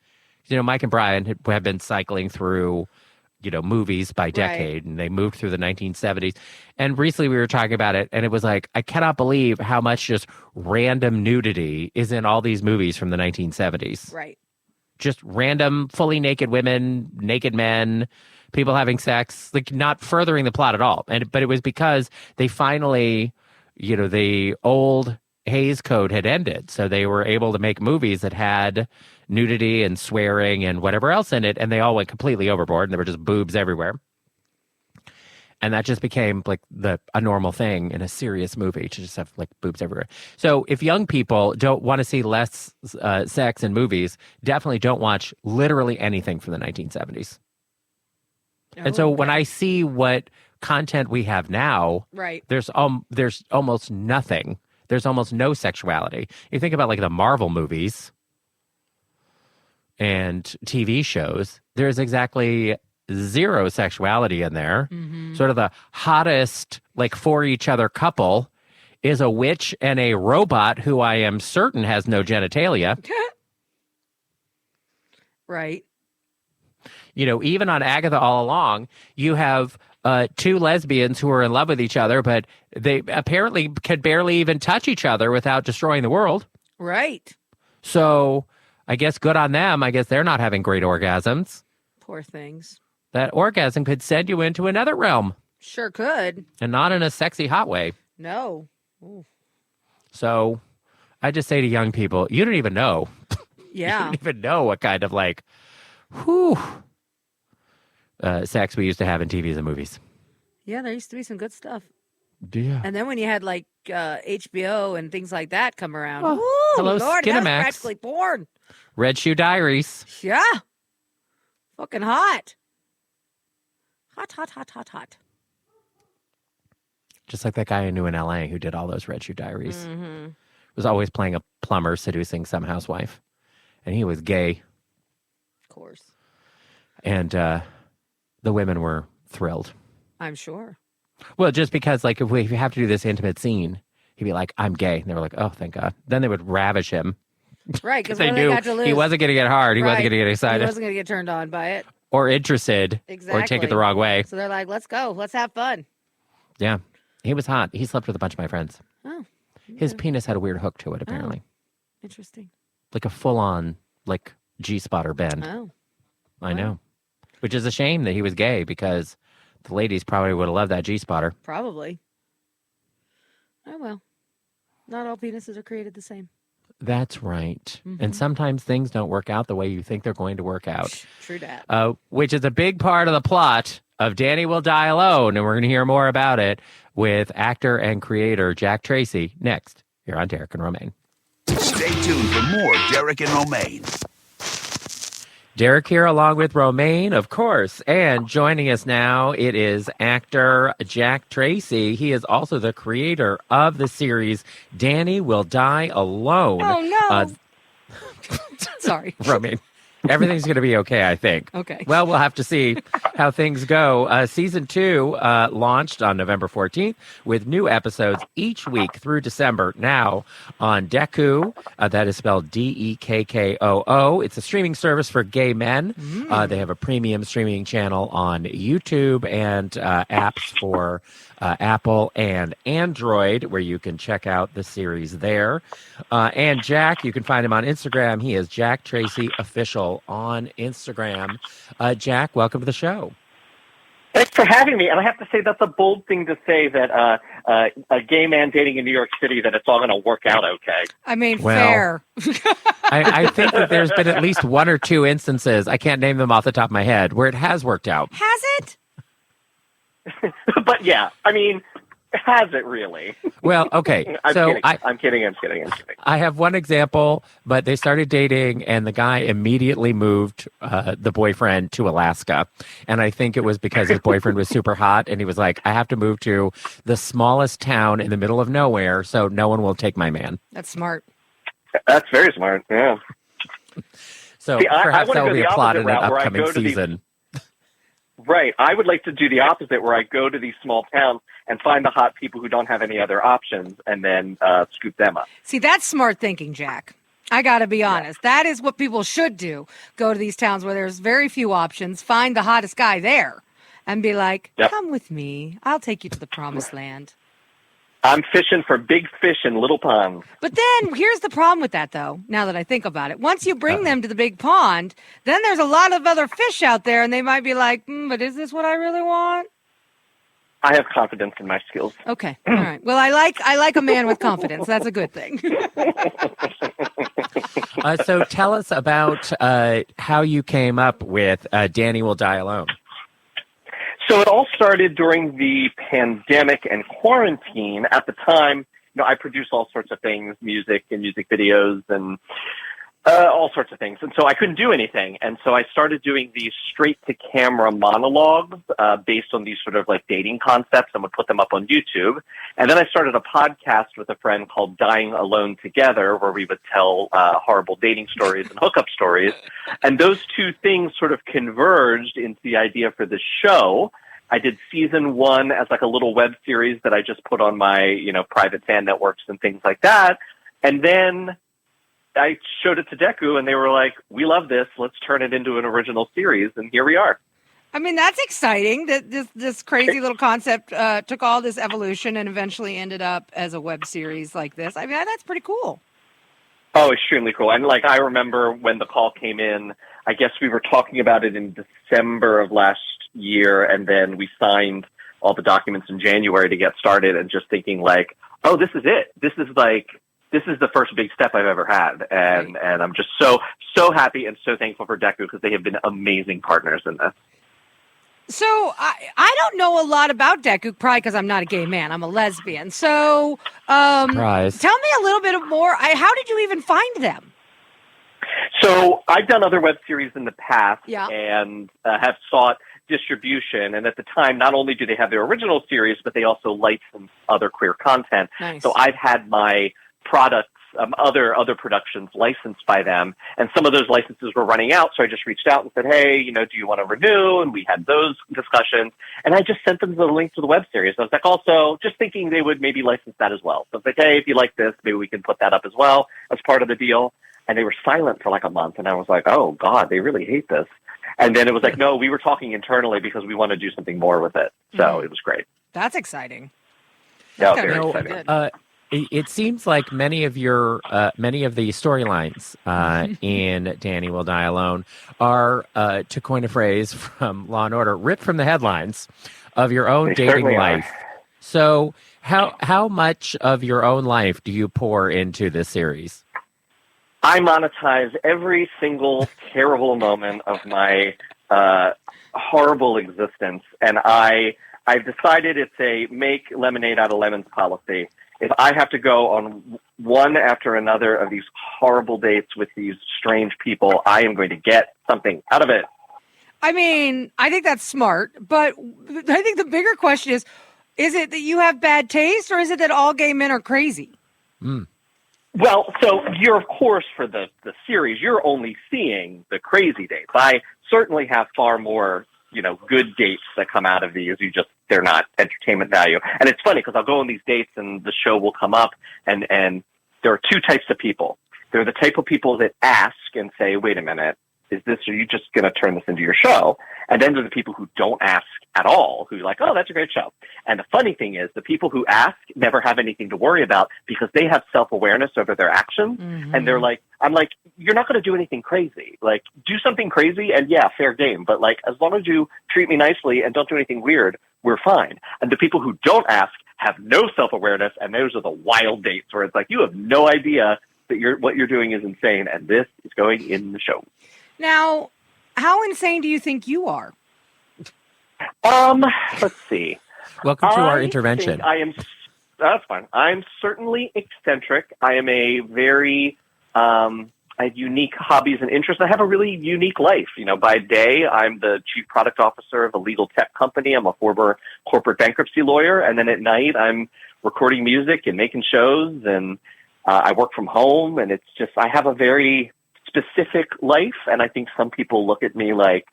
B: Mike and Brian have been cycling through, movies by decade, and they moved through the 1970s. And recently we were talking about it, and it was like, I cannot believe how much just random nudity is in all these movies from the 1970s.
C: Right.
B: Just random, fully naked women, naked men, people having sex, like not furthering the plot at all. But it was because they finally, the old Hays Code had ended. So they were able to make movies that had nudity and swearing and whatever else in it, and they all went completely overboard, and there were just boobs everywhere. And that just became like a normal thing in a serious movie to just have like boobs everywhere. So if young people don't want to see less sex in movies, definitely don't watch literally anything from the 1970s. And so when I see what content we have now,
C: Right.
B: there's almost nothing. There's almost no sexuality. You think about like the Marvel movies and TV shows, there's exactly zero sexuality in there. Sort of the hottest, like for each other couple is a witch and a robot who I am certain has no genitalia.
C: Right.
B: Even on Agatha All Along, you have two lesbians who are in love with each other, but they apparently can barely even touch each other without destroying the world.
C: Right.
B: So I guess good on them. I guess they're not having great orgasms.
C: Poor things.
B: That orgasm could send you into another realm,
C: Sure could.
B: and not in a sexy, hot way.
C: No. Ooh.
B: So I just say to young people, you don't even know.
C: Yeah.
B: You don't even know what kind of like, sex we used to have in TVs and movies.
C: Yeah, there used to be some good stuff.
B: Yeah.
C: And then when you had like HBO and things like that come around,
B: Oh,
C: woo,
B: hello,
C: Lord, that was
B: Skinamax.
C: practically porn.
B: Red Shoe Diaries.
C: Yeah. Fucking hot. Hot, hot, hot, hot, hot.
B: Just like that guy I knew in LA who did all those Red Shoe Diaries. Was always playing a plumber seducing some housewife. And he was gay.
C: Of course.
B: And the women were thrilled.
C: I'm sure.
B: Well, just because, like, if you have to do this intimate scene, he'd be like, I'm gay. And they were like, oh, thank God. Then they would ravish him.
C: Right, because
B: They
C: they
B: knew
C: got to lose.
B: he wasn't going to get hard. He wasn't going to get
C: He
B: excited
C: wasn't going to get turned on by it.
B: or interested
C: Exactly.
B: or take it the wrong way.
C: So they're like, let's go. Let's have fun.
B: Yeah. He was hot. He slept with a bunch of my friends.
C: Oh.
B: His penis had a weird hook to it, apparently.
C: Interesting.
B: Like a full-on, like, G-spotter bend.
C: Oh.
B: I know. Which is a shame that he was gay because the ladies probably would have loved that G-spotter.
C: Probably. Oh, well. Not all penises are created the same.
B: That's right. And sometimes things don't work out the way you think they're going to work out.
C: True that.
B: Which is a big part of the plot of Danny Will Die Alone. And we're going to hear more about it with actor and creator Jack Tracy next here on Derek and Romaine.
A: Stay tuned for more Derek and Romaine.
B: Derek here along with Romaine, of course. And joining us now, it is actor Jack Tracy. He is also the creator of the series Danny Will Die Alone.
C: Oh, no. Sorry.
B: Romaine, everything's going to be okay, I think.
C: Okay.
B: Well, we'll have to see how things go. Season 2 launched on November 14th with new episodes each week through December now on Deku. That is spelled Dekkoo. It's a streaming service for gay men. They have a premium streaming channel on YouTube and apps for Apple and Android, where you can check out the series there. And Jack, you can find him on Instagram. He is Jack Tracy Official on Instagram. Jack, welcome to the show.
D: Thanks for having me. And I have to say that's a bold thing to say that a gay man dating in New York City, that it's all going to work out okay.
C: I mean,
B: Well,
C: fair.
B: I think that there's been at least one or two instances, I can't name them off the top of my head, where it has worked out.
C: Has it?
D: But yeah, I mean, has it really?
B: Well, okay.
D: I'm
B: So
D: kidding. I'm kidding.
B: I have one example, but they started dating, and the guy immediately moved the boyfriend to Alaska. And I think it was because his boyfriend was super hot, and he was like, I have to move to the smallest town in the middle of nowhere, so no one will take my man.
C: That's smart.
D: That's very smart, yeah.
B: So
D: See,
B: perhaps
D: I
B: that will
D: go
B: be
D: the
B: a plot in
D: opposite
B: an
D: route, where I
B: upcoming
D: go to these-
B: season.
D: Right. I would like to do the opposite, where I go to these small towns and find the hot people who don't have any other options, and then scoop them up.
C: See, that's smart thinking, Jack. I got to be honest. That is what people should do. Go to these towns where there's very few options, find the hottest guy there, and be like,
D: Yep.
C: come with me. I'll take you to the promised land.
D: I'm fishing for big fish in little ponds.
C: But then here's the problem with that, though, now that I think about it. Once you bring them to the big pond, then there's a lot of other fish out there, and they might be like, but is this what I really want?
D: I have confidence in my skills.
C: Okay. All right. Well, I like a man with confidence. That's a good thing.
B: So tell us about how you came up with Danny Will Die Alone.
D: So it all started during the pandemic and quarantine. At the time, I produced all sorts of things, music and music videos and all sorts of things. And so I couldn't do anything. And so I started doing these straight-to-camera monologues based on these sort of like dating concepts, and would put them up on YouTube. And then I started a podcast with a friend called Dying Alone Together, where we would tell horrible dating stories and hookup stories. And those two things sort of converged into the idea for the show. I did season 1 as like a little web series that I just put on my, private fan networks and things like that. And then I showed it to Deku, and they were like, we love this. Let's turn it into an original series. And here we are.
C: I mean, that's exciting that this crazy little concept took all this evolution and eventually ended up as a web series like this. I mean, that's pretty cool.
D: Oh, extremely cool. And I remember when the call came in, I guess we were talking about it in December of last year, and then we signed all the documents in January to get started, and just thinking like, oh, this is it. This is the first big step I've ever had. And I'm just so happy and so thankful for Deku, because they have been amazing partners in this.
C: So I don't know a lot about Deku, probably because I'm not a gay man. I'm a lesbian. So
B: Surprise.
C: Tell me a little bit more. How did you even find them?
D: So I've done other web series in the past,
C: Yeah.
D: and have sought distribution. And at the time, not only do they have their original series, but they also license other queer content.
C: Nice.
D: So I've had my products, other productions licensed by them, and some of those licenses were running out. So I just reached out and said, hey, do you want to renew? And we had those discussions, and I just sent them the link to the web series. I was like, also just thinking they would maybe license that as well. So I was like, hey, if you like this, maybe we can put that up as well as part of the deal. And they were silent for like a month, and I was like, oh God, they really hate this. And then it was like, no, we were talking internally because we want to do something more with it. So It was great.
C: That's exciting.
D: Yeah,
C: That's
D: very
C: kinda
D: exciting.
C: good.
B: It seems like many of the storylines in Danny Will Die Alone are, to coin a phrase from Law and Order, ripped from the headlines of your own
D: They
B: dating
D: certainly are.
B: life. So how much of your own life do you pour into this series?
D: I monetize every single terrible moment of my horrible existence, and I've decided it's a make lemonade out of lemons policy. If I have to go on one after another of these horrible dates with these strange people, I am going to get something out of it.
C: I mean, I think that's smart, but I think the bigger question is it that you have bad taste, or is it that all gay men are crazy?
D: Well, so you're, of course, for the series, you're only seeing the crazy dates. I certainly have far more, good dates that come out of these. They're not entertainment value. And it's funny because I'll go on these dates and the show will come up, and there are two types of people. There are the type of people that ask and say, wait a minute, are you just going to turn this into your show? And then there are the people who don't ask at all, who are like, oh, that's a great show. And the funny thing is, the people who ask never have anything to worry about because they have self-awareness over their actions. Mm-hmm. And they're like, I'm like, you're not going to do anything crazy. Like, do something crazy and yeah, fair game. But like, as long as you treat me nicely and don't do anything weird, we're fine. And the people who don't ask have no self-awareness. And those are the wild dates where it's like, you have no idea that what you're doing is insane. And this is going in the show.
C: Now, how insane do you think you are?
D: Let's see.
B: Welcome to our intervention.
D: That's fine. I'm certainly eccentric. I am a very, I have unique hobbies and interests. I have a really unique life. You know, by day, I'm the chief product officer of a legal tech company. I'm a former corporate bankruptcy lawyer. And then at night, I'm recording music and making shows. And I work from home. And it's just, I have a very specific life. And I think some people look at me like,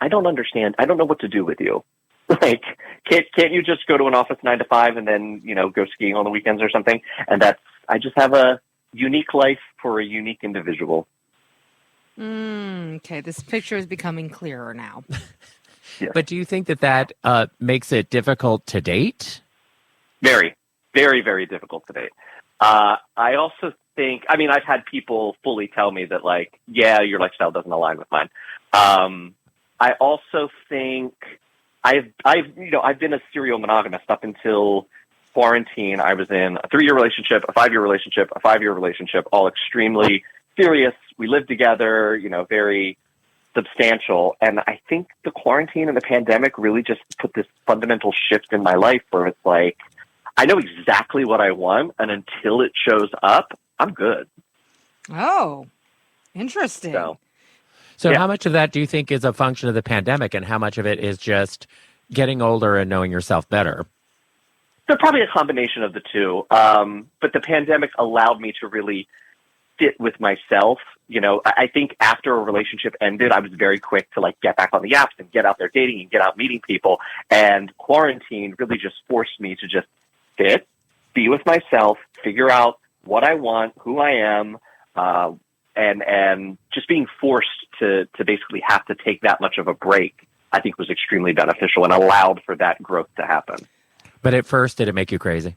D: I don't understand. I don't know what to do with you. Like, can't you just go to an office 9 to 5 and then, you know, go skiing on the weekends or something? And I just have a unique life for a unique individual.
C: Okay, this picture is becoming clearer now.
D: Yes.
B: But do you think that makes it difficult to date?
D: Very, very, very difficult to date. I also think, I mean, I've had people fully tell me that, like, yeah, your lifestyle doesn't align with mine. I also think I've been a serial monogamist up until quarantine. I was in a 3-year relationship, a 5-year relationship, a 5-year relationship, all extremely serious. We lived together, you know, very substantial. And I think the quarantine and the pandemic really just put this fundamental shift in my life where it's like, I know exactly what I want, and until it shows up, I'm good.
C: Oh, interesting.
B: So
D: Yeah.
B: how much of that do you think is a function of the pandemic, and how much of it is just getting older and knowing yourself better?
D: So probably a combination of the two. But the pandemic allowed me to really sit with myself. You know, I think after a relationship ended, I was very quick to like get back on the apps and get out there dating and get out meeting people. And quarantine really just forced me to just sit, be with myself, figure out what I want, who I am, and just being forced to basically have to take that much of a break, I think was extremely beneficial and allowed for that growth to happen.
B: But at first, did it make you crazy?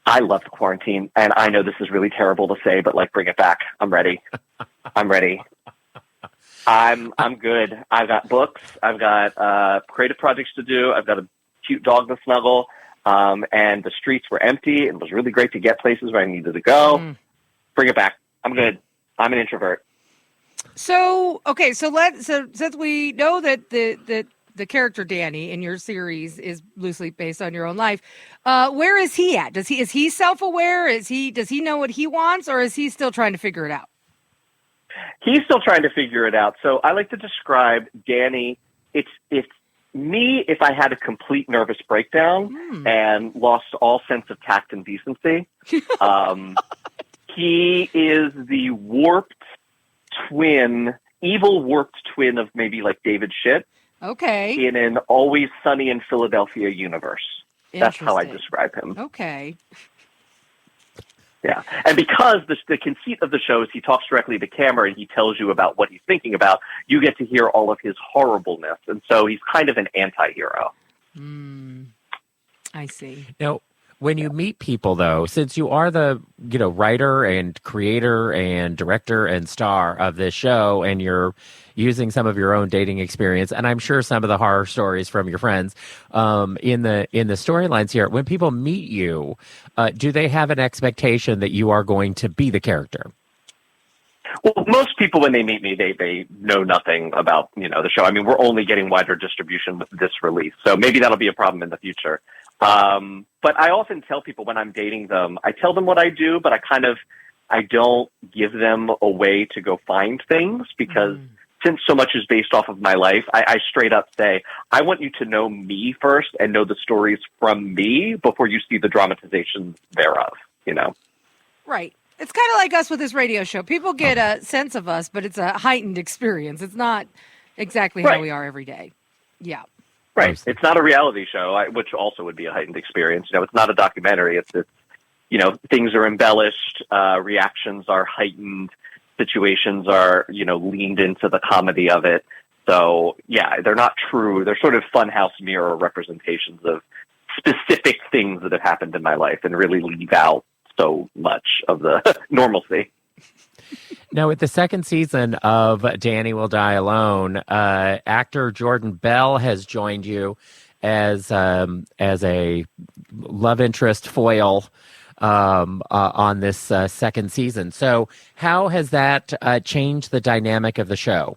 D: I love the quarantine, and I know this is really terrible to say, but like, bring it back. I'm ready. I'm ready. I'm good. I've got books. I've got creative projects to do. I've got a cute dog to snuggle. And the streets were empty. It was really great to get places where I needed to go. Bring it back. I'm good. I'm an introvert.
C: So since we know that the character Danny in your series is loosely based on your own life, where is he at? Is he self-aware? Does he know what he wants, or is he still trying to figure it out?
D: He's still trying to figure it out. So I like to describe Danny. It's me if I had a complete nervous breakdown and lost all sense of tact and decency. He is the evil warped twin of maybe like David Schitt.
C: Okay.
D: In an Always Sunny in Philadelphia universe. That's how I describe him.
C: Okay.
D: Yeah. And because the conceit of the show is he talks directly to camera and he tells you about what he's thinking about, you get to hear all of his horribleness. And so he's kind of an anti-hero.
C: I see.
B: Now, when you meet people, though, since you are the writer and creator and director and star of this show, and you're using some of your own dating experience, and I'm sure some of the horror stories from your friends in the storylines here, when people meet you, do they have an expectation that you are going to be the character?
D: Well, most people, when they meet me, they know nothing about the show. I mean, we're only getting wider distribution with this release, so maybe that'll be a problem in the future. But I often tell people when I'm dating them, I tell them what I do, but I don't give them a way to go find things because since so much is based off of my life, I straight up say, I want you to know me first and know the stories from me before you see the dramatizations thereof,
C: Right. It's kind of like us with this radio show. People get a sense of us, but it's a heightened experience. It's not exactly how we are every day. Yeah.
D: Right. It's not a reality show, which also would be a heightened experience. It's not a documentary. It's things are embellished, reactions are heightened, situations are, leaned into the comedy of it. So, yeah, they're not true. They're sort of funhouse mirror representations of specific things that have happened in my life and really leave out so much of the normalcy.
B: Now, with the second season of Danny Will Die Alone, actor Jordan Bell has joined you as a love interest foil on this second season. So, how has that changed the dynamic of the show?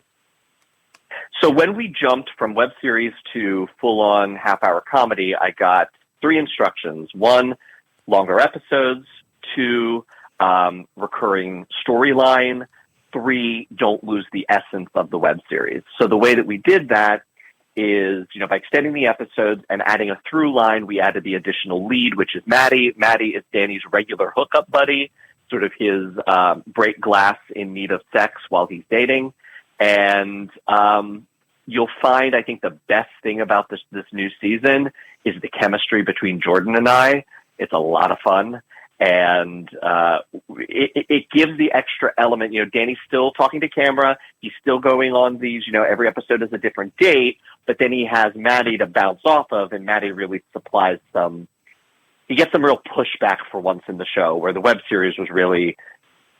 D: So when we jumped from web series to full-on half-hour comedy, I got 3 instructions. 1, longer episodes. 2, recurring storyline. 3, don't lose the essence of the web series. So the way that we did that is, by extending the episodes and adding a through line, we added the additional lead, which is Maddie. Maddie is Danny's regular hookup buddy, sort of his break glass in need of sex while he's dating. And you'll find, I think, the best thing about this new season is the chemistry between Jordan and I. It's a lot of fun. And it gives the extra element. Danny's still talking to camera. He's still going on these, every episode is a different date, but then he has Maddie to bounce off of, and Maddie really supplies he gets some real pushback for once in the show, where the web series was really,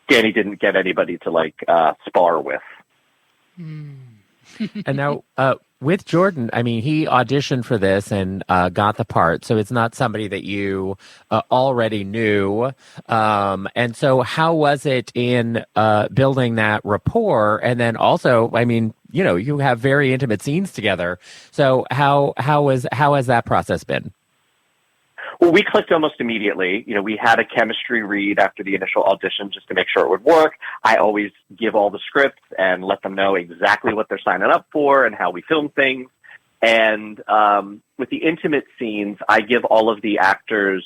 D: Danny didn't get anybody to spar with.
B: And now, with Jordan, I mean, he auditioned for this and got the part, so it's not somebody that you already knew. And so how was it in building that rapport? And then also, I mean, you have very intimate scenes together. So how has that process been?
D: Well, we clicked almost immediately. We had a chemistry read after the initial audition just to make sure it would work. I always give all the scripts and let them know exactly what they're signing up for and how we film things. And with the intimate scenes, I give all of the actors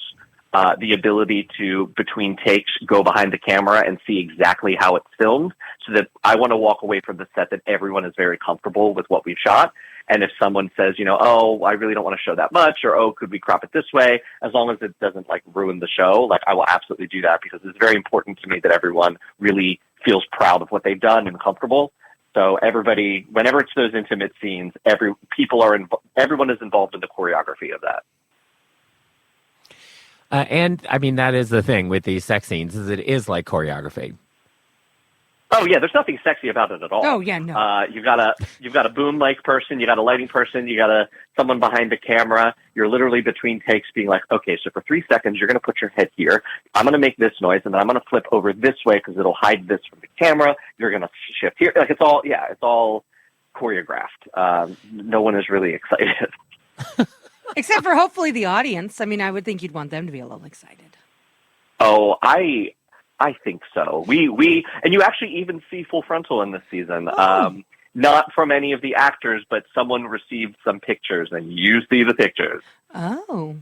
D: the ability to, between takes, go behind the camera and see exactly how it's filmed, so that I want to walk away from the set that everyone is very comfortable with what we've shot. And if someone says, oh, I really don't want to show that much, or, oh, could we crop it this way? As long as it doesn't ruin the show, I will absolutely do that, because it's very important to me that everyone really feels proud of what they've done and comfortable. So everybody, whenever it's those intimate scenes, everyone is involved in the choreography of that.
B: And I mean, that is the thing with these sex scenes, is it is like choreography.
D: Oh yeah, there's nothing sexy about it at all.
C: Oh yeah, no.
D: You've got a boom mic person, you got a lighting person, you got someone behind the camera. You're literally between takes being like, okay, so for 3 seconds you're going to put your head here. I'm going to make this noise, and then I'm going to flip over this way because it'll hide this from the camera. You're going to shift here. It's all choreographed. No one is really excited.
C: Except for hopefully the audience. I mean, I would think you'd want them to be a little excited.
D: Oh, I think so. We and you actually even see full frontal in this season.
C: Oh.
D: Not from any of the actors, but someone received some pictures, and you see the pictures.
C: Oh.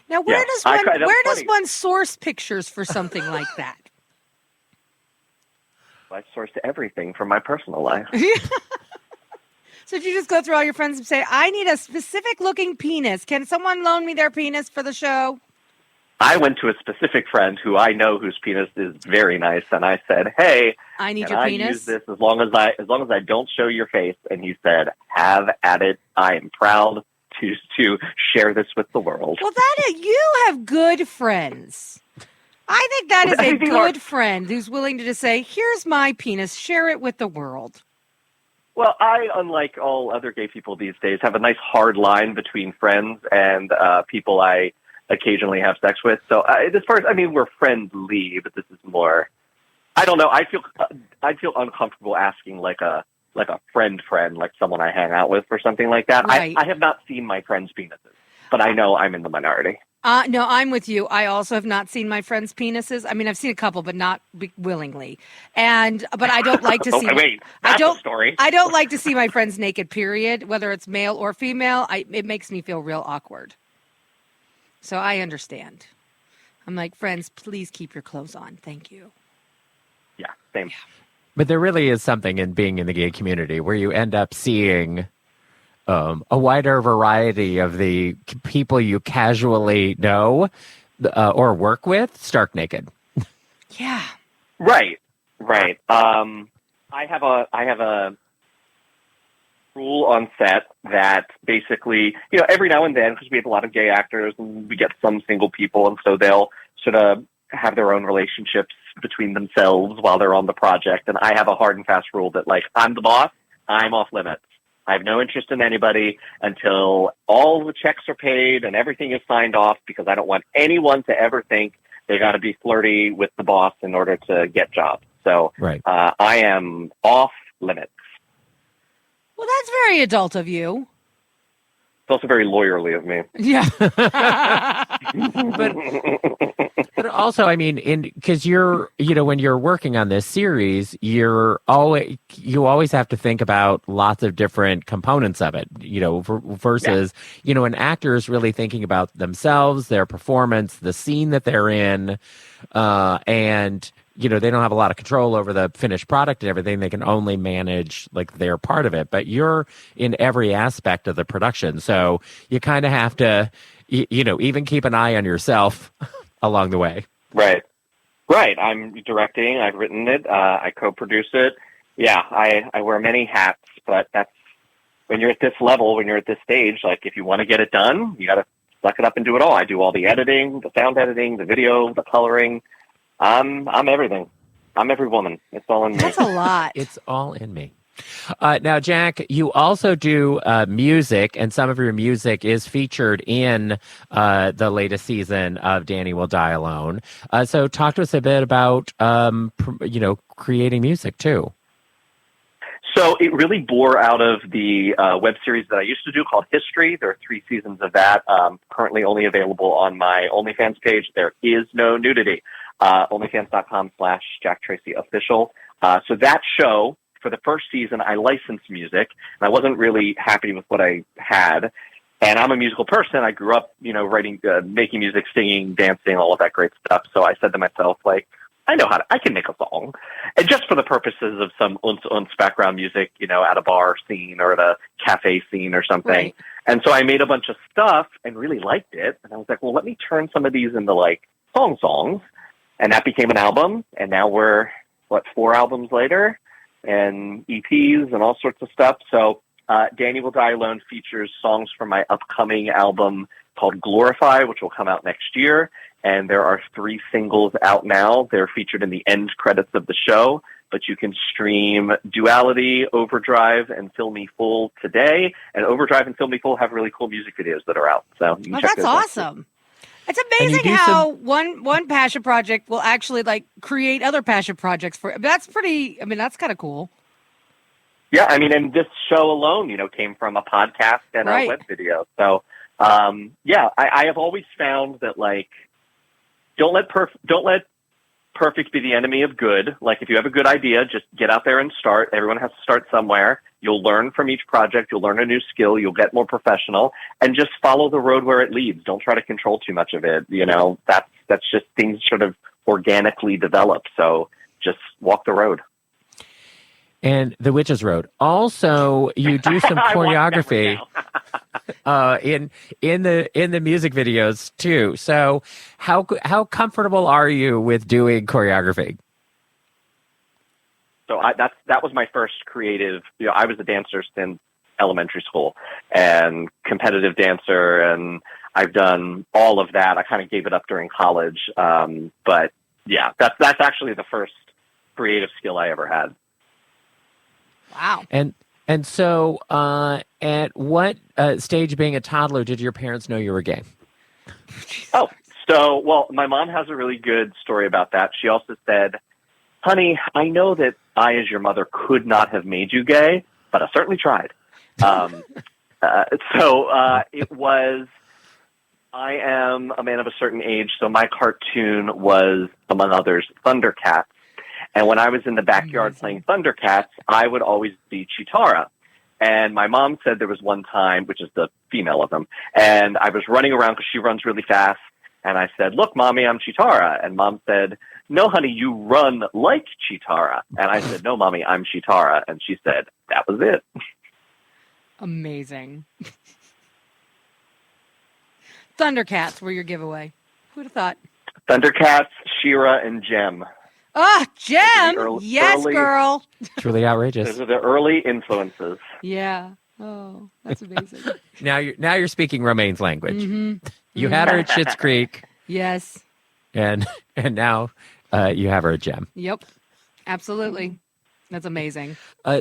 C: Now, where does one source pictures for something like that?
D: I sourced everything from my personal life.
C: So did you just go through all your friends and say, I need a specific looking penis. Can someone loan me their penis for the show?
D: I went to a specific friend who I know whose penis is very nice, and I said, "Hey,
C: I need
D: can
C: your
D: I
C: penis.
D: use this as long as I don't show your face?" And he said, "Have at it. I am proud to share this with the world."
C: Well, you have good friends. I think that is a good friend who's willing to just say, "Here's my penis. Share it with the world."
D: Well, I, unlike all other gay people these days, have a nice hard line between friends and people I occasionally have sex with. So as far as, we're friendly, but this is more, I don't know. I'd feel uncomfortable asking like a friend, like someone I hang out with or something like that.
C: Right.
D: I have not seen my friends' penises, but I know I'm in the minority.
C: No, I'm with you. I also have not seen my friends' penises. I mean, I've seen a couple, but not willingly. But I don't like to see.
D: Wait, that's a story.
C: I don't like to see my friends naked. Period. Whether it's male or female, it makes me feel real awkward. So I understand. I'm like, friends, please keep your clothes on. Thank you.
D: Yeah, same.
C: Yeah.
B: But there really is something in being in the gay community where you end up seeing a wider variety of the people you casually know or work with stark naked.
C: Yeah.
D: Right. I have a rule on set that basically, every now and then, because we have a lot of gay actors and we get some single people, and so they'll sort of have their own relationships between themselves while they're on the project. And I have a hard and fast rule that, like, I'm the boss, I'm off limits. I have no interest in anybody until all the checks are paid and everything is signed off, because I don't want anyone to ever think they got to be flirty with the boss in order to get jobs. So
B: Right.
D: I am off limits.
C: Well, that's very adult of you.
D: It's also very lawyerly of me.
C: Yeah.
B: But also, I mean, because when you're working on this series, you always have to think about lots of different components of it, versus, an actor is really thinking about themselves, their performance, the scene that they're in, and they don't have a lot of control over the finished product and everything. They can only manage like their part of it, but you're in every aspect of the production. So you kind of have to, even keep an eye on yourself along the way.
D: Right. I'm directing. I've written it. I co-produce it. Yeah. I wear many hats, but that's when you're at this level, when you're at this stage, like if you want to get it done, you got to suck it up and do it all. I do all the editing, the sound editing, the video, the coloring. I'm everything. I'm every woman. It's all in me.
C: That's a lot.
B: It's all in me. Now, Jack, you also do music, and some of your music is featured in the latest season of Danny Will Die Alone. So talk to us a bit about, creating music, too.
D: So it really bore out of the web series that I used to do called History. There are 3 seasons of that, currently only available on my OnlyFans page. There is no nudity. OnlyFans.com/Jack Tracy official. So that show, for the first season, I licensed music, and I wasn't really happy with what I had. And I'm a musical person. I grew up, writing, making music, singing, dancing, all of that great stuff. So I said to myself, like, I can make a song. And just for the purposes of some uns background music, at a bar scene or at a cafe scene or something.
C: Right.
D: And so I made a bunch of stuff and really liked it. And I was like, well, let me turn some of these into like songs. And that became an album. And now we're, 4 albums later, and EPs and all sorts of stuff. So Danny Will Die Alone features songs from my upcoming album called Glorify, which will come out next year. And there are 3 singles out now. They're featured in the end credits of the show, but you can stream Duality, Overdrive, and Fill Me Full today. And Overdrive and Fill Me Full have really cool music videos that are out. So you can check
C: that's
D: those out.
C: awesome. It's amazing how one passion project will actually like create other passion projects for. That's pretty. I mean, that's kind of cool.
D: Yeah, I mean, and this show alone, came from a podcast and a web video. So, I have always found that like, don't let perfect be the enemy of good. Like, if you have a good idea, just get out there and start. Everyone has to start somewhere. You'll learn from each project. You'll learn a new skill. You'll get more professional, and just follow the road where it leads. Don't try to control too much of it. That's just things sort of organically develop. So just walk the road.
B: And The Witch's Road. Also, you do some choreography in the music videos too. So how comfortable are you with doing choreography?
D: So that was my first creative. I was a dancer since elementary school and competitive dancer, and I've done all of that. I kind of gave it up during college, but yeah, that's actually the first creative skill I ever had.
C: Wow.
B: And so, at what stage, being a toddler, did your parents know you were gay?
D: Well, my mom has a really good story about that. She also said, honey, I know that I, as your mother, could not have made you gay, but I certainly tried. It was, I am a man of a certain age, so my cartoon was, among others, Thundercats. And when I was in the backyard playing Thundercats, I would always be Chitara. And my mom said there was one time, which is the female of them, and I was running around because she runs really fast. And I said, look, Mommy, I'm Chitara. And Mom said, no, honey, you run like Chitara. And I said, no, Mommy, I'm Chitara. And she said, that was it.
C: Amazing. Thundercats were your giveaway. Who'd have thought?
D: Thundercats, She-Ra, and Jem.
C: Ah, Jem! Yes, girl.
B: Truly outrageous.
D: Those are the early influences.
C: Yeah. Oh, that's amazing.
B: Now you're speaking Romaine's language.
C: Mm-hmm.
B: You had her at Schitt's Creek.
C: Yes.
B: and now you have her a gem.
C: Yep. Absolutely. That's amazing.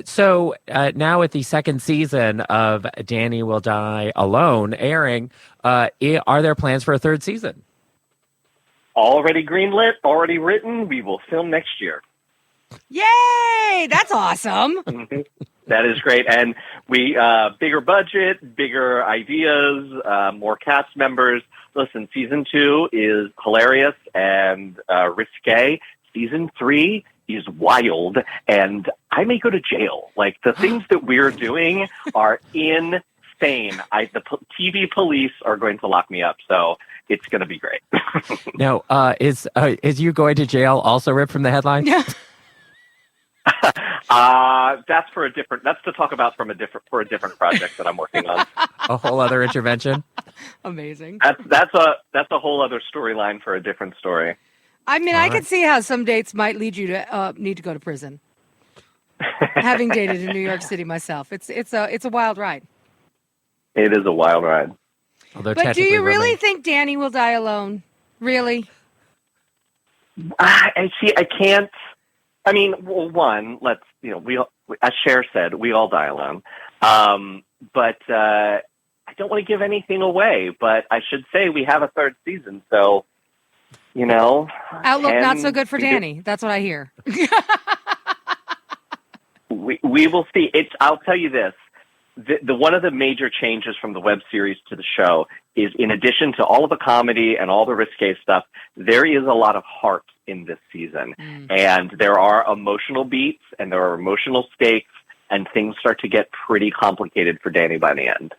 B: So now with the second season of Danny Will Die Alone airing, are there plans for a third season?
D: Already greenlit, already written. We will film next year.
C: Yay! That's awesome.
D: Mhm. That is great. And we, bigger budget, bigger ideas, more cast members. Listen, season 2 is hilarious and risque. Season 3 is wild, and I may go to jail. Like, the things that we're doing are insane. The TV police are going to lock me up, so it's going to be great.
B: Now, is you going to jail also ripped from the headlines?
C: Yeah.
D: That's for a different. That's to talk about for a different project that I'm working on.
B: A whole other intervention?
C: Amazing.
D: That's a whole other storyline for a different story.
C: I mean, I could see how some dates might lead you to need to go to prison. Having dated in New York City myself, it's a wild ride.
D: It is a wild ride.
B: Although
C: But do you really
B: Romaine-
C: think Danny will die alone? Really?
D: I see. I can't. I mean, well, one. Let's as Cher said, we all die alone. But I don't want to give anything away. But I should say we have a third season, so
C: Outlook not so good for Danny. That's what I hear.
D: We will see. I'll tell you this. The one of the major changes from the web series to the show is, in addition to all of the comedy and all the risque stuff, there is a lot of heart in this season. And there are emotional beats and there are emotional stakes, and things start to get pretty complicated for Danny by the end.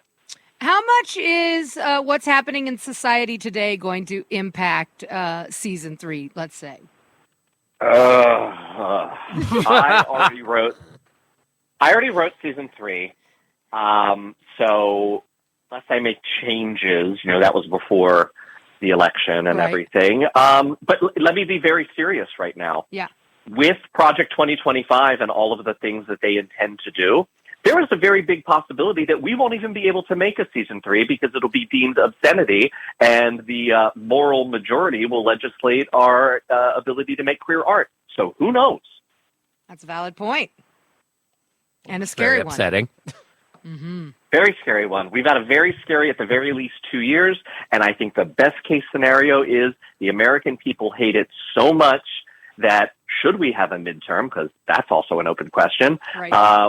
C: How much is what's happening in society today going to impact season 3, let's say?
D: I already wrote season 3. So unless I make changes, that was before the election and everything. But let me be very serious right now.
C: Yeah.
D: With Project 2025 and all of the things that they intend to do, there is a very big possibility that we won't even be able to make a season 3 because it'll be deemed obscenity, and the moral majority will legislate our ability to make queer art. So who knows?
C: That's a valid point. And a scary
B: Very upsetting.
C: one.
D: Very scary one. We've had a very scary, at the very least, 2 years, and I think the best case scenario is the American people hate it so much that should we have a midterm, because that's also an open question,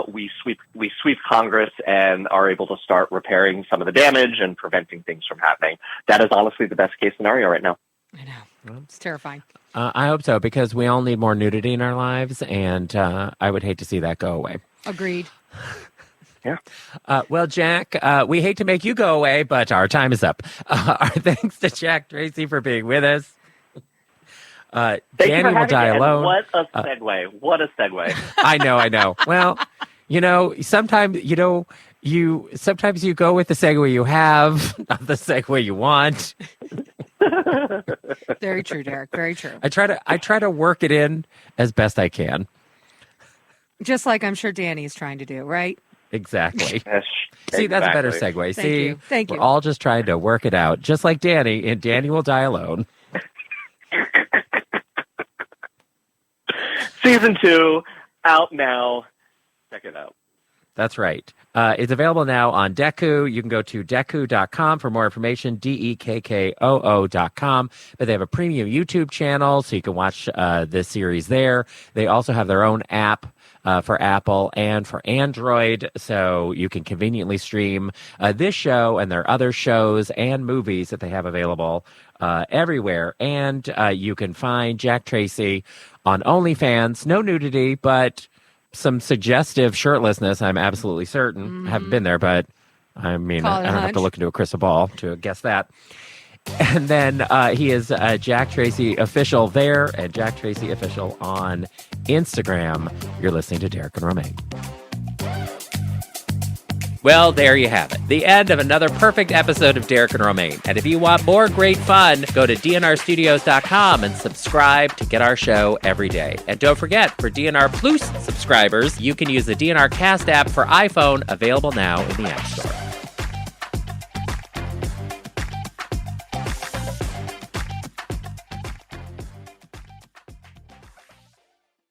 D: we sweep Congress and are able to start repairing some of the damage and preventing things from happening. That is honestly the best case scenario right now.
C: I know. It's terrifying.
B: I hope so, because we all need more nudity in our lives, and I would hate to see that go away.
C: Agreed.
D: Yeah.
B: Well, Jack, we hate to make you go away, but our time is up. Our thanks to Jack Tracy for being with us.
D: Thank
B: Danny
D: you for
B: Will Die
D: having me.
B: Alone.
D: What a segue. What a segue.
B: I know. Well, sometimes, sometimes you go with the segue you have, not the segue you want.
C: Very true, Derek. Very true.
B: I try to work it in as best I can.
C: Just like I'm sure Danny is trying to do, right?
B: Exactly.
D: Yes,
B: See, that's a better
D: exactly.
B: segue.
C: Thank
B: See,
C: you. Thank you.
B: We're all just trying to work it out, just like Danny, and Danny Will Die Alone.
D: Season 2, out now. Check it out.
B: That's right. It's available now on Deku. You can go to deku.com for more information, dekkoo.com. But they have a premium YouTube channel, so you can watch this series there. They also have their own app for Apple and for Android, so you can conveniently stream this show and their other shows and movies that they have available everywhere. And you can find Jack Tracy on OnlyFans. No nudity, but some suggestive shirtlessness, I'm absolutely certain. I haven't been there, but I mean, I don't have to look into a crystal ball to guess that. And then he is Jack Tracy Official there and Jack Tracy Official on Instagram. You're listening to Derek and Romaine. Well, there you have it. The end of another perfect episode of Derek and Romaine. And if you want more great fun, go to dnrstudios.com and subscribe to get our show every day. And don't forget, for DNR Plus subscribers, you can use the DNR Cast app for iPhone, available now in the App Store.